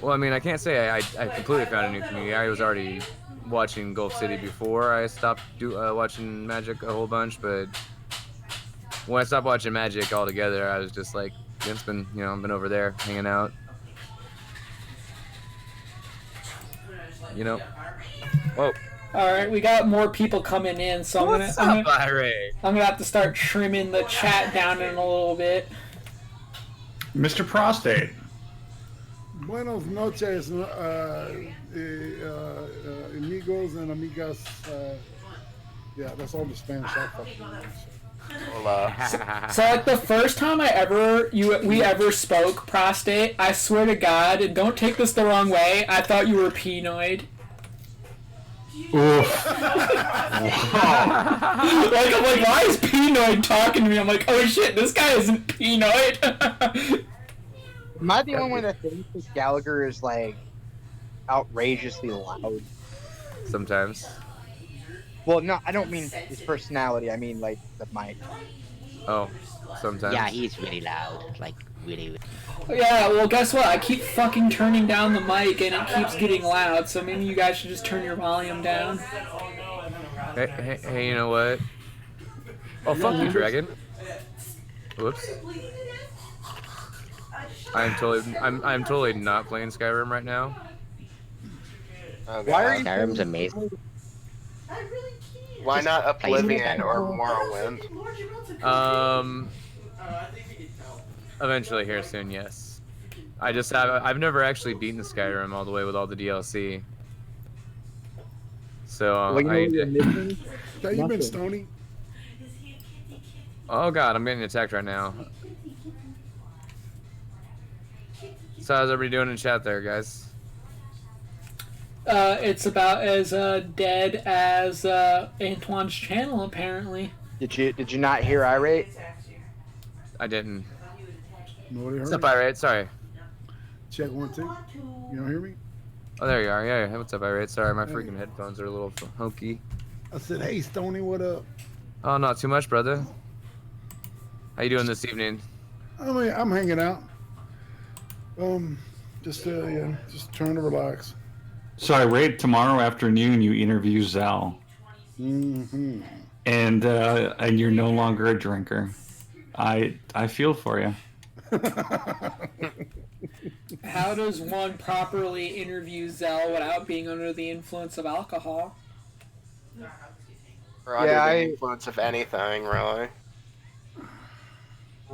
Well, I mean, I can't say I completely found a new community. I was already watching Gulf City before I stopped watching Magic a whole bunch, but when I stopped watching Magic altogether, I was just like, it's been, I've been over there hanging out. Whoa. Alright, we got more people coming in, so I'm gonna have to start trimming the chat down in a little bit. Mr. Prostate. Buenos noches, amigos and amigas. Yeah, that's all the Spanish I fucking know. So like the first time we ever spoke, Prostate, I swear to God, and don't take this the wrong way, I thought you were Pinoid. Oof. I'm like, why is Pinoid talking to me? I'm like, oh shit, this guy isn't Pinoid. Am I the only one that thinks that Gallagher is like outrageously loud? Sometimes. Well, no, I don't mean his personality. I mean like the mic. Oh, sometimes. Yeah, he's really loud. Like, really. Yeah, well, guess what? I keep fucking turning down the mic and it keeps getting loud, so maybe you guys should just turn your volume down. Hey, you know what? Oh, fuck you, Dragon. Whoops. I'm totally not playing Skyrim right now. Okay. Why are you? Skyrim's amazing. Why not Oblivion Skyrim. or Morrowind? Eventually here soon, yes. I've never actually beaten Skyrim all the way with all the DLC. So Well, you know what you're missing? How you been, Nothing. Stony? Oh god, I'm getting attacked right now. So how's everybody doing in chat there, guys? It's about as dead as Antoine's channel, apparently. Did you not hear irate? I didn't. Nobody What's heard up, me? Irate? Sorry. Check 1, 2. You don't hear me? Oh, there you are. Yeah, what's up, Irate? Sorry, my freaking headphones are a little hokey. I said, hey, Stony, what up? Oh, not too much, brother. How you doing this evening? I mean, I'm hanging out. Just trying to relax. So I read tomorrow afternoon you interview Zell, Mm-hmm. and you're no longer a drinker. I feel for you. How does one properly interview Zell without being under the influence of alcohol? Or under the influence of anything, really.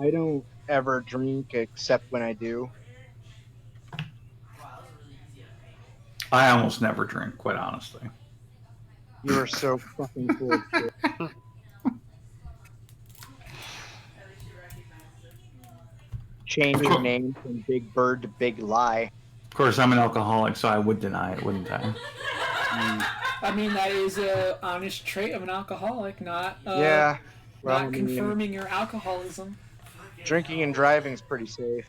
I don't ever drink except when I do. I almost never drink, quite honestly. You are so fucking full of shit. Change your name from Big Bird to Big Lie. Of course, I'm an alcoholic, so I would deny it, wouldn't I? I mean, that is an honest trait of an alcoholic, not Yeah. Well, not I mean, confirming your alcoholism. drinking and driving is pretty safe.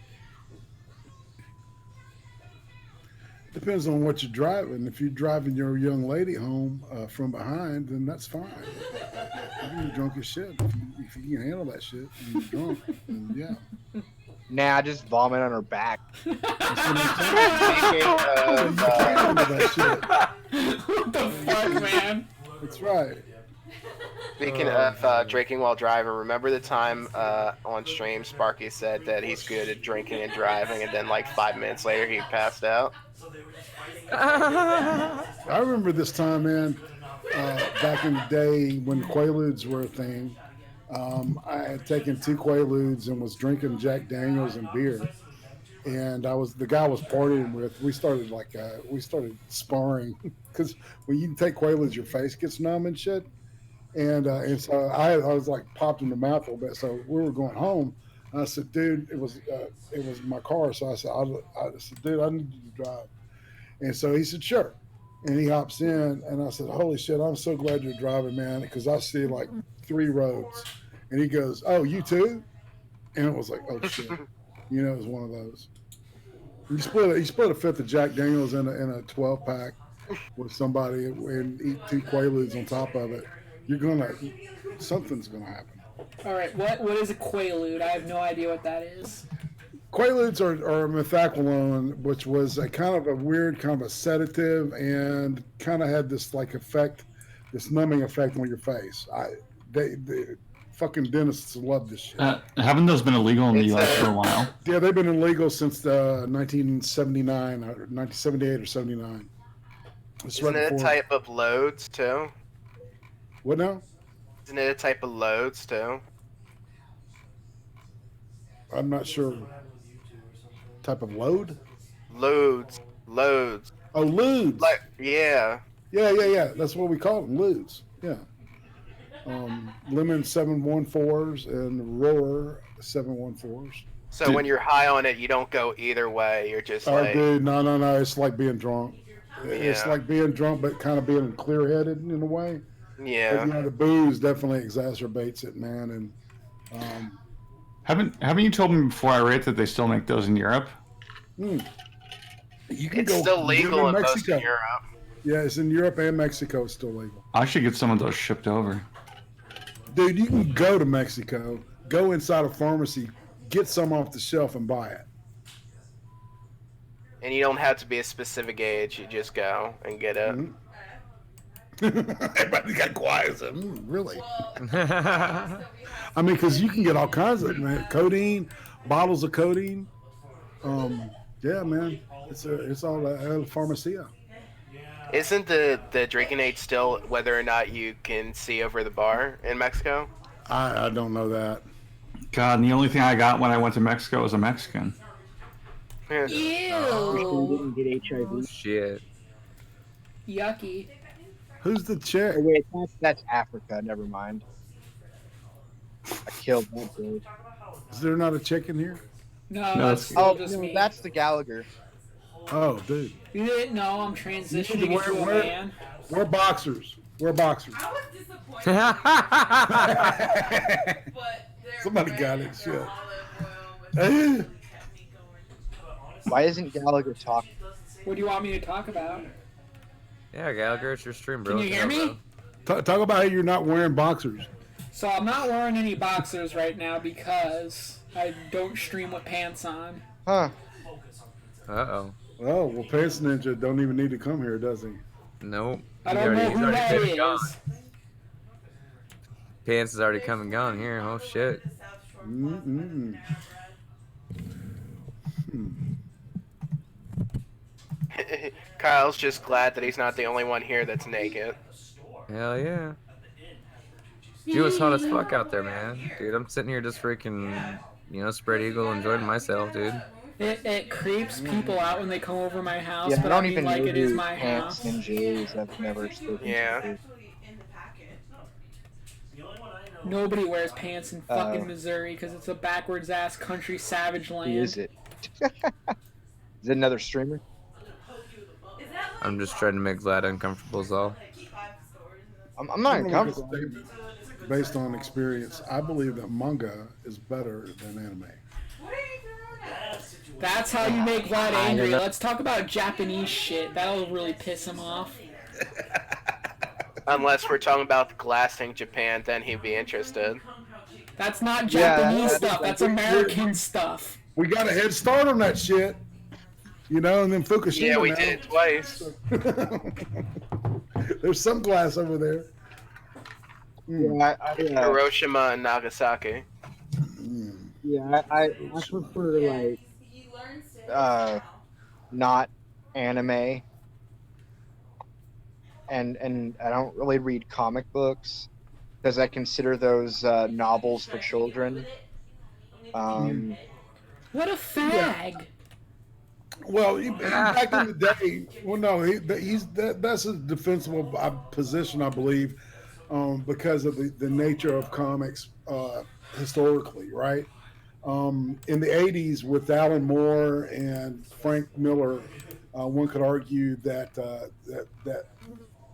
Depends on what you're driving. If you're driving your young lady home from behind, then that's fine. If you're drunk as shit, if you can handle that shit and you're drunk, then yeah. Nah, just vomit on her back. Speaking You can handle that shit. What the fuck, man? That's right. of drinking while driving, remember the time on stream Sparky said that he's good at drinking and driving, and then like 5 minutes later he passed out? I remember this time, man, back in the day when Quaaludes were a thing. I had taken 2 Quaaludes and was drinking Jack Daniels and beer. And the guy I was partying with. We started sparring because when you take Quaaludes, your face gets numb and shit. And so I was like popped in the mouth a little bit. So we were going home. And I said, dude, it was my car. So I said, dude, I need you to drive. And so he said, sure. And he hops in, and I said, holy shit, I'm so glad you're driving, man, because I see like 3 roads. And he goes, oh, you too? And it was like, oh shit. You know, it was one of those. He split a fifth of Jack Daniels in a 12-pack with somebody and eat 2 Quaaludes on top of it. Something's gonna happen. All right, what is a Quaalude? I have no idea what that is. Quaaludes are methaqualone, which was a kind of a weird kind of a sedative and kind of had this like effect, this numbing effect on your face. The fucking dentists love this shit. Haven't those been illegal in the U.S. for a while? Yeah, they've been illegal since 1979, or 1978 or 79. Isn't it a type of loads too? What now? Isn't it a type of loads too? I'm not sure. Type of load? Loads. Oh, lewds. Like, yeah. Yeah. That's what we call them, lewds. Yeah. Lemon 714s and Roar 714s. So when you're high on it, you don't go either way. You're just Oh, like, dude, no. It's like being drunk. It's Yeah. like being drunk, but kind of being clear-headed in a way. yeah. But, the booze definitely exacerbates it, man. And Haven't you told me before I rate that they still make those in Europe? you can It's go still get 'em legal in most Mexico. of Europe. Yeah, it's in Europe and Mexico. It's still legal. I should get some of those shipped over. Dude, you can go to Mexico, go inside a pharmacy, get some off the shelf, and buy it. And you don't have to be a specific age. You just go and get it. Mm-hmm. Everybody got quiet. So, really? I mean, because you can get all kinds of codeine, bottles of codeine. Yeah, man, it's all a pharmacia. Isn't the drinking age still whether or not you can see over the bar in Mexico? I don't know that. God, and the only thing I got when I went to Mexico was a Mexican. Yeah. Didn't get HIV. Oh, shit. Yucky. Who's the chick? Oh, wait, that's Africa. Never mind. I killed that dude. Is there not a chick in here? No, No, that's it's- still just no, me. that's the Gallagher. Oh, dude. You didn't know I'm transitioning Where- into a where- man. We're boxers. We're boxers. I was disappointed, but they're Somebody red, got it, they're shit. olive oil with really kept me going. Why isn't Gallagher talking? What do you want me to talk about? Yeah, Gallagher, it's your stream, bro. Can you hear me? Talk about how you're not wearing boxers. So I'm not wearing any boxers right now because I don't stream with pants on. Huh? Uh-oh. Oh, well, Pants Ninja don't even need to come here, does he? Nope. I don't know who that been and gone. is. Pants is already come and gone here. Oh, shit. Mm-mm. Kyle's just glad that he's not the only one here that's naked. Hell yeah. Dude, it's hot as fuck out there, man. Dude, I'm sitting here just freaking, spread eagle, enjoying myself, dude. It creeps people out when they come over my house, Yeah, I but don't I mean, even like, know it is who my Pants house. Ninja is. I've never spoken Yeah. to. Nobody wears pants in fucking Missouri because it's a backwards ass country savage land. Who is it? Is it another streamer? I'm just trying to make Vlad uncomfortable, is all. I'm not I'm gonna make a uncomfortable. statement based on experience. I believe that manga is better than anime. That's how you make Vlad angry. Let's talk about Japanese shit. That'll really piss him off. Unless we're talking about the glassing Japan, then he'd be interested. That's not Yeah, Japanese that's- stuff. That's American stuff. We got a head start on that shit. And then Fukushima. Yeah, we now. did it twice. There's some glass over there. Yeah, Hiroshima and Nagasaki. I prefer like not anime, and I don't really read comic books because I consider those novels for children. What a fag. Well, back in the day, well, no, that's a defensible position, I believe, because of the nature of comics historically, right? In the 80s, with Alan Moore and Frank Miller, one could argue that that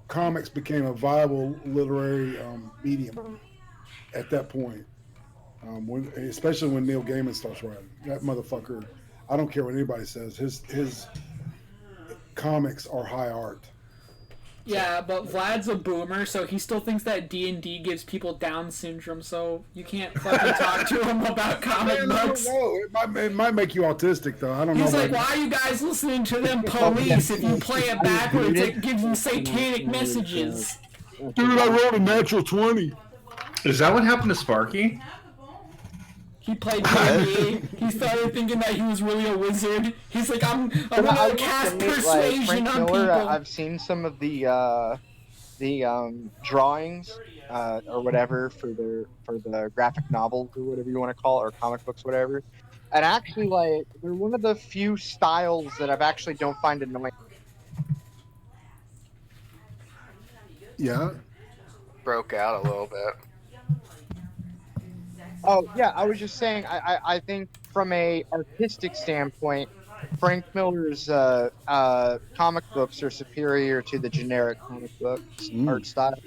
comics became a viable literary medium at that point. Especially when Neil Gaiman starts writing. That motherfucker, I don't care what anybody says, his comics are high art. Yeah, but Vlad's a boomer, so he still thinks that D&D gives people Down syndrome, so you can't fucking talk to him about comic books. It might make you autistic, though. I don't know. He's like, why are you guys listening to them police? If you play it backwards, it gives you satanic messages. Dude, I rolled a natural 20. Is that what happened to Sparky? He played D&D. He started thinking that he was really a wizard. He's like, I'm gonna cast persuasion Frank on Miller, people. I've seen some of the drawings or whatever for the graphic novels or whatever you want to call it, or comic books, whatever. And actually, like, they're one of the few styles that I've actually don't find annoying. Yeah. Broke out a little bit. Oh yeah, I was just saying. I think from a artistic standpoint, Frank Miller's comic books are superior to the generic comic books art style.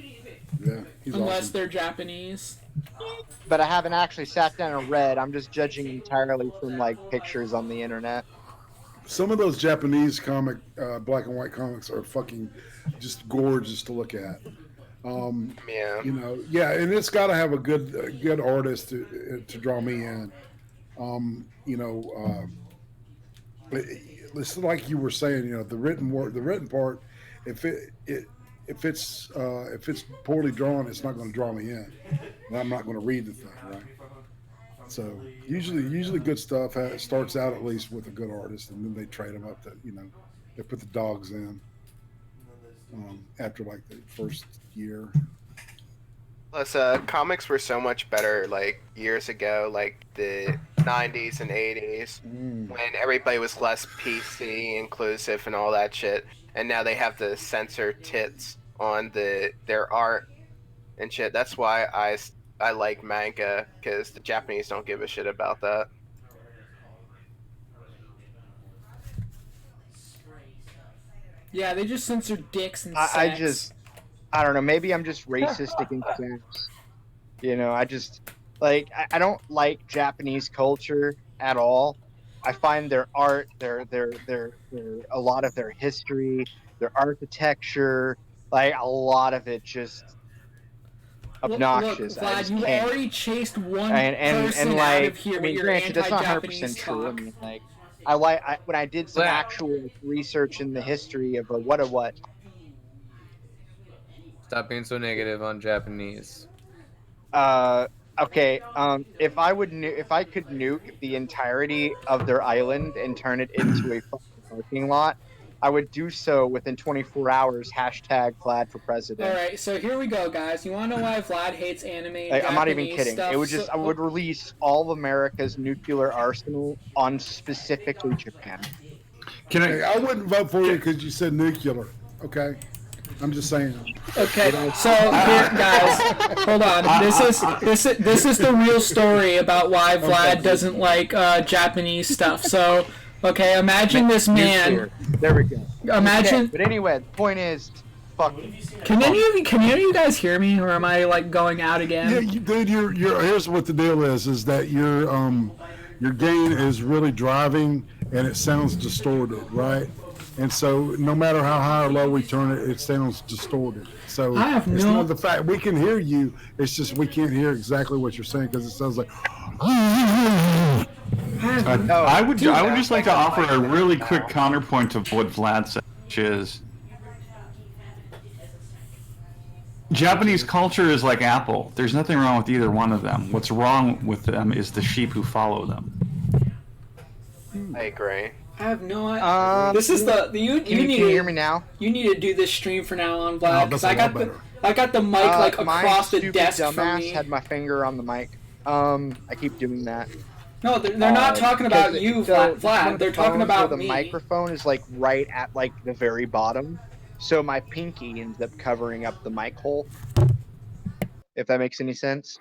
Yeah, he's Unless awesome. they're Japanese. But I haven't actually sat down and read. I'm just judging entirely from like pictures on the internet. some of those Japanese comic, black and white comics are fucking just gorgeous to look at. Yeah. You know, yeah, and it's got to have a good artist to draw me in. You know, it's like you were saying. You know, the written word, the written part, if if it's poorly drawn, it's not going to draw me in, and I'm not going to read the thing, right? So usually good stuff starts out at least with a good artist, and then they trade them up. That they put the dogs in after like the first year. Plus, comics were so much better like years ago, like the 90s and 80s, when everybody was less PC inclusive and all that shit. And now they have to censor tits on their art and shit. That's why I like manga, because the Japanese don't give a shit about that. Yeah, they just censor dicks and I sex. I don't know. Maybe I'm just racist against sex. You know, I just like I don't like Japanese culture at all. I find their art, their a lot of their history, their architecture, like a lot of it just Look, obnoxious. I Vlad, just you can't. already chased one person out of Like, here I with mean, your granted, that's not anti-Japanese 100% true. I talk. mean, like, when I did some Vlad. actual research in the history of what. Stop being so negative on Japanese. Uh, okay. If I could nuke the entirety of their island and turn it into a fucking parking lot, I would do so within 24 hours. Hashtag Vlad for president. Alright, so here we go, guys. You want to know why Vlad hates anime and Like, Japanese I'm not even kidding. stuff? It would just I would release all of America's nuclear arsenal on specifically Japan. Hey, I wouldn't vote for you because you said nuclear. Okay, I'm just saying. Okay, so here, guys, hold on. This is the real story about why Vlad doesn't like Japanese stuff. So, okay, imagine this man. There we go. Imagine. Okay, but anyway, the point is, fuck. Can any of you guys hear me, or am I like going out again? Yeah, dude, here's what the deal is that your gain is really driving and it sounds distorted, right? And so no matter how high or low we turn it, it sounds distorted. So it's not the fact we can hear you, it's just we can't hear exactly what you're saying because it sounds like I would just like to offer a really quick counterpoint to what Vlad said, which is Japanese culture is like Apple. There's nothing wrong with either one of them. What's wrong with them is the sheep who follow them. I agree. I have no idea. This is you Can you hear me now? You need to do this stream from now on, Vlad, because I got the mic like across the desk from me. Had my finger on the mic. I keep doing that. No, they're not talking about you, Vlad. They're talking about the me. microphone is like right at like the very bottom, so my pinky ends up covering up the mic hole. If that makes any sense.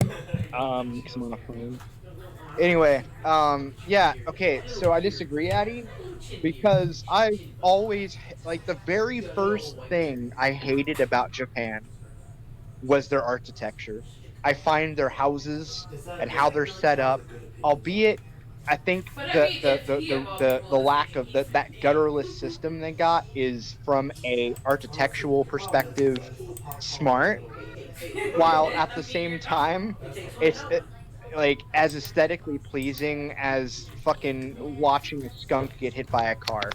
'Cause I'm on a phone. Anyway, yeah, okay, so I disagree, Addy, because I've always, like, the very first thing I hated about Japan was their architecture. I find their houses and how they're set up, albeit, I think the lack of that gutterless system they got is, from a architectural perspective, smart, while at the same time, it's like as aesthetically pleasing as fucking watching a skunk get hit by a car.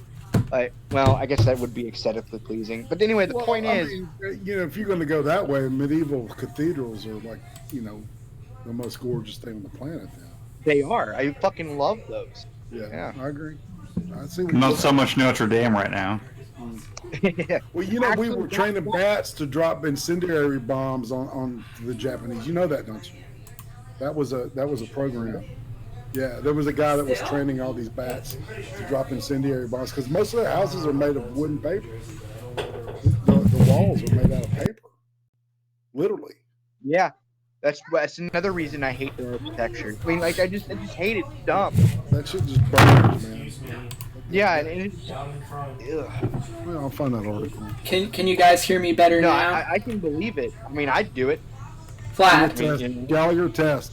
Like, well, I guess that would be aesthetically pleasing. But anyway, the point is, if you're going to go that way, medieval cathedrals are like, the most gorgeous thing on the planet. Then they are. I fucking love those. Yeah. I agree. I see. Not so much Notre Dame right now. Well, we were training bats to drop incendiary bombs on the Japanese. You know that, don't you? That was a program. Yeah, there was a guy that was training all these bats to drop incendiary bombs because most of their houses are made of wooden paper. The walls are made out of paper, literally. Yeah, that's another reason I hate their architecture. I mean, like I just hate it. It's dumb. That shit just burns, man. Yeah, and it's. Well, I'll find that article. Can you guys hear me better now? I can believe it. I mean, I'd do it. Vlad. Gallagher test.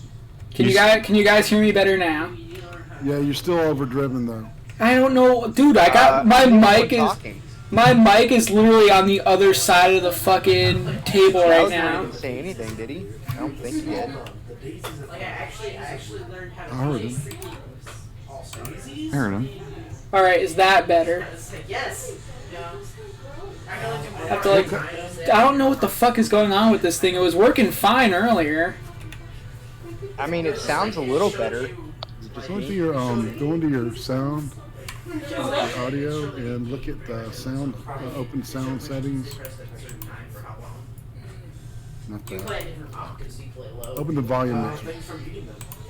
Can you guys hear me better now? Yeah, you're still overdriven though. I don't know, dude. I got my mic is talking. my mic is literally on the other side of the fucking table right Charles now. didn't say anything, did he? I don't think he did. Like I actually learned how to I heard him. I heard him. All right, is that better? Yes. I have to like. I don't know what the fuck is going on with this thing. It was working fine earlier. I mean, it sounds a little better. Go into your sound, audio, and look at the sound, open sound settings. Not that. Open the volume mixer.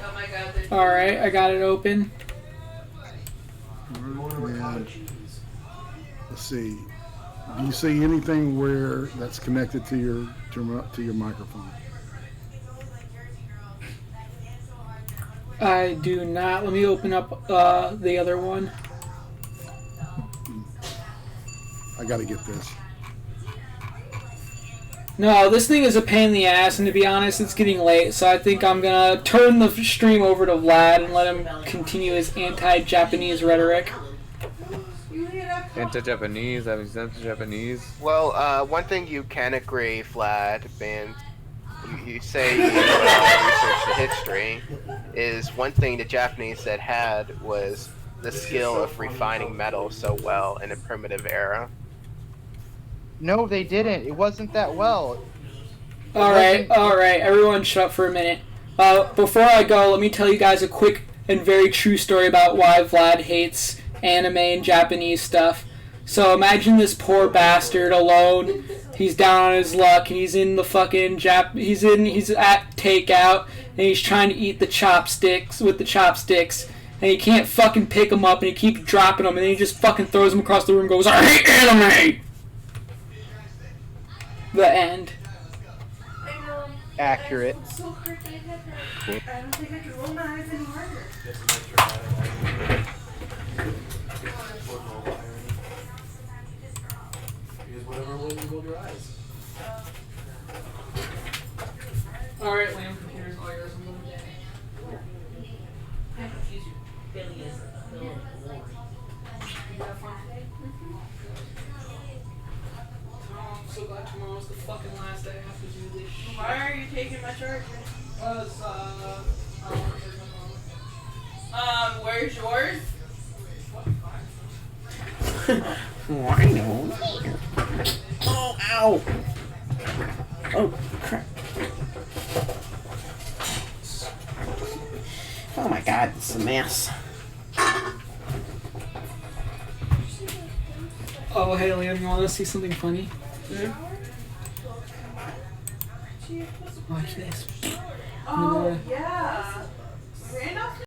Oh my god. All right, I got it open. And let's see. Do you see anything where that's connected to your microphone? I do not. Let me open up the other one. I gotta get this. No, this thing is a pain in the ass, and to be honest, it's getting late, so I think I'm gonna turn the stream over to Vlad and let him continue his anti-Japanese rhetoric. Anti-Japanese? I mean, anti-Japanese. Well, one thing you can agree, Vlad, and you say you research the history, is one thing the Japanese had was the skill of refining metal so well in a primitive era. No, they didn't. It wasn't that well. All right, everyone shut up for a minute. Before I go, let me tell you guys a quick and very true story about why Vlad hates anime and Japanese stuff. So imagine this poor bastard alone. He's down on his luck, and he's in the fucking he's at takeout, and he's trying to eat the chopsticks, and he can't fucking pick them up, and he keeps dropping them, and then he just fucking throws them across the room and goes, "I hate anime!" The end. Accurate. So hurt my head hurt. I don't think I can roll my eyes any harder. Alright, Liam, computer's all yours. I'm so glad tomorrow's the fucking last day I have to do this shit. Why are you taking my charger? Because, I want to charge my phone. Where's yours? I know. Oh, ow! Oh, crap. Oh my god, it's a mess. Oh, hey, Liam, you want to see something funny? Watch this. Oh, yeah.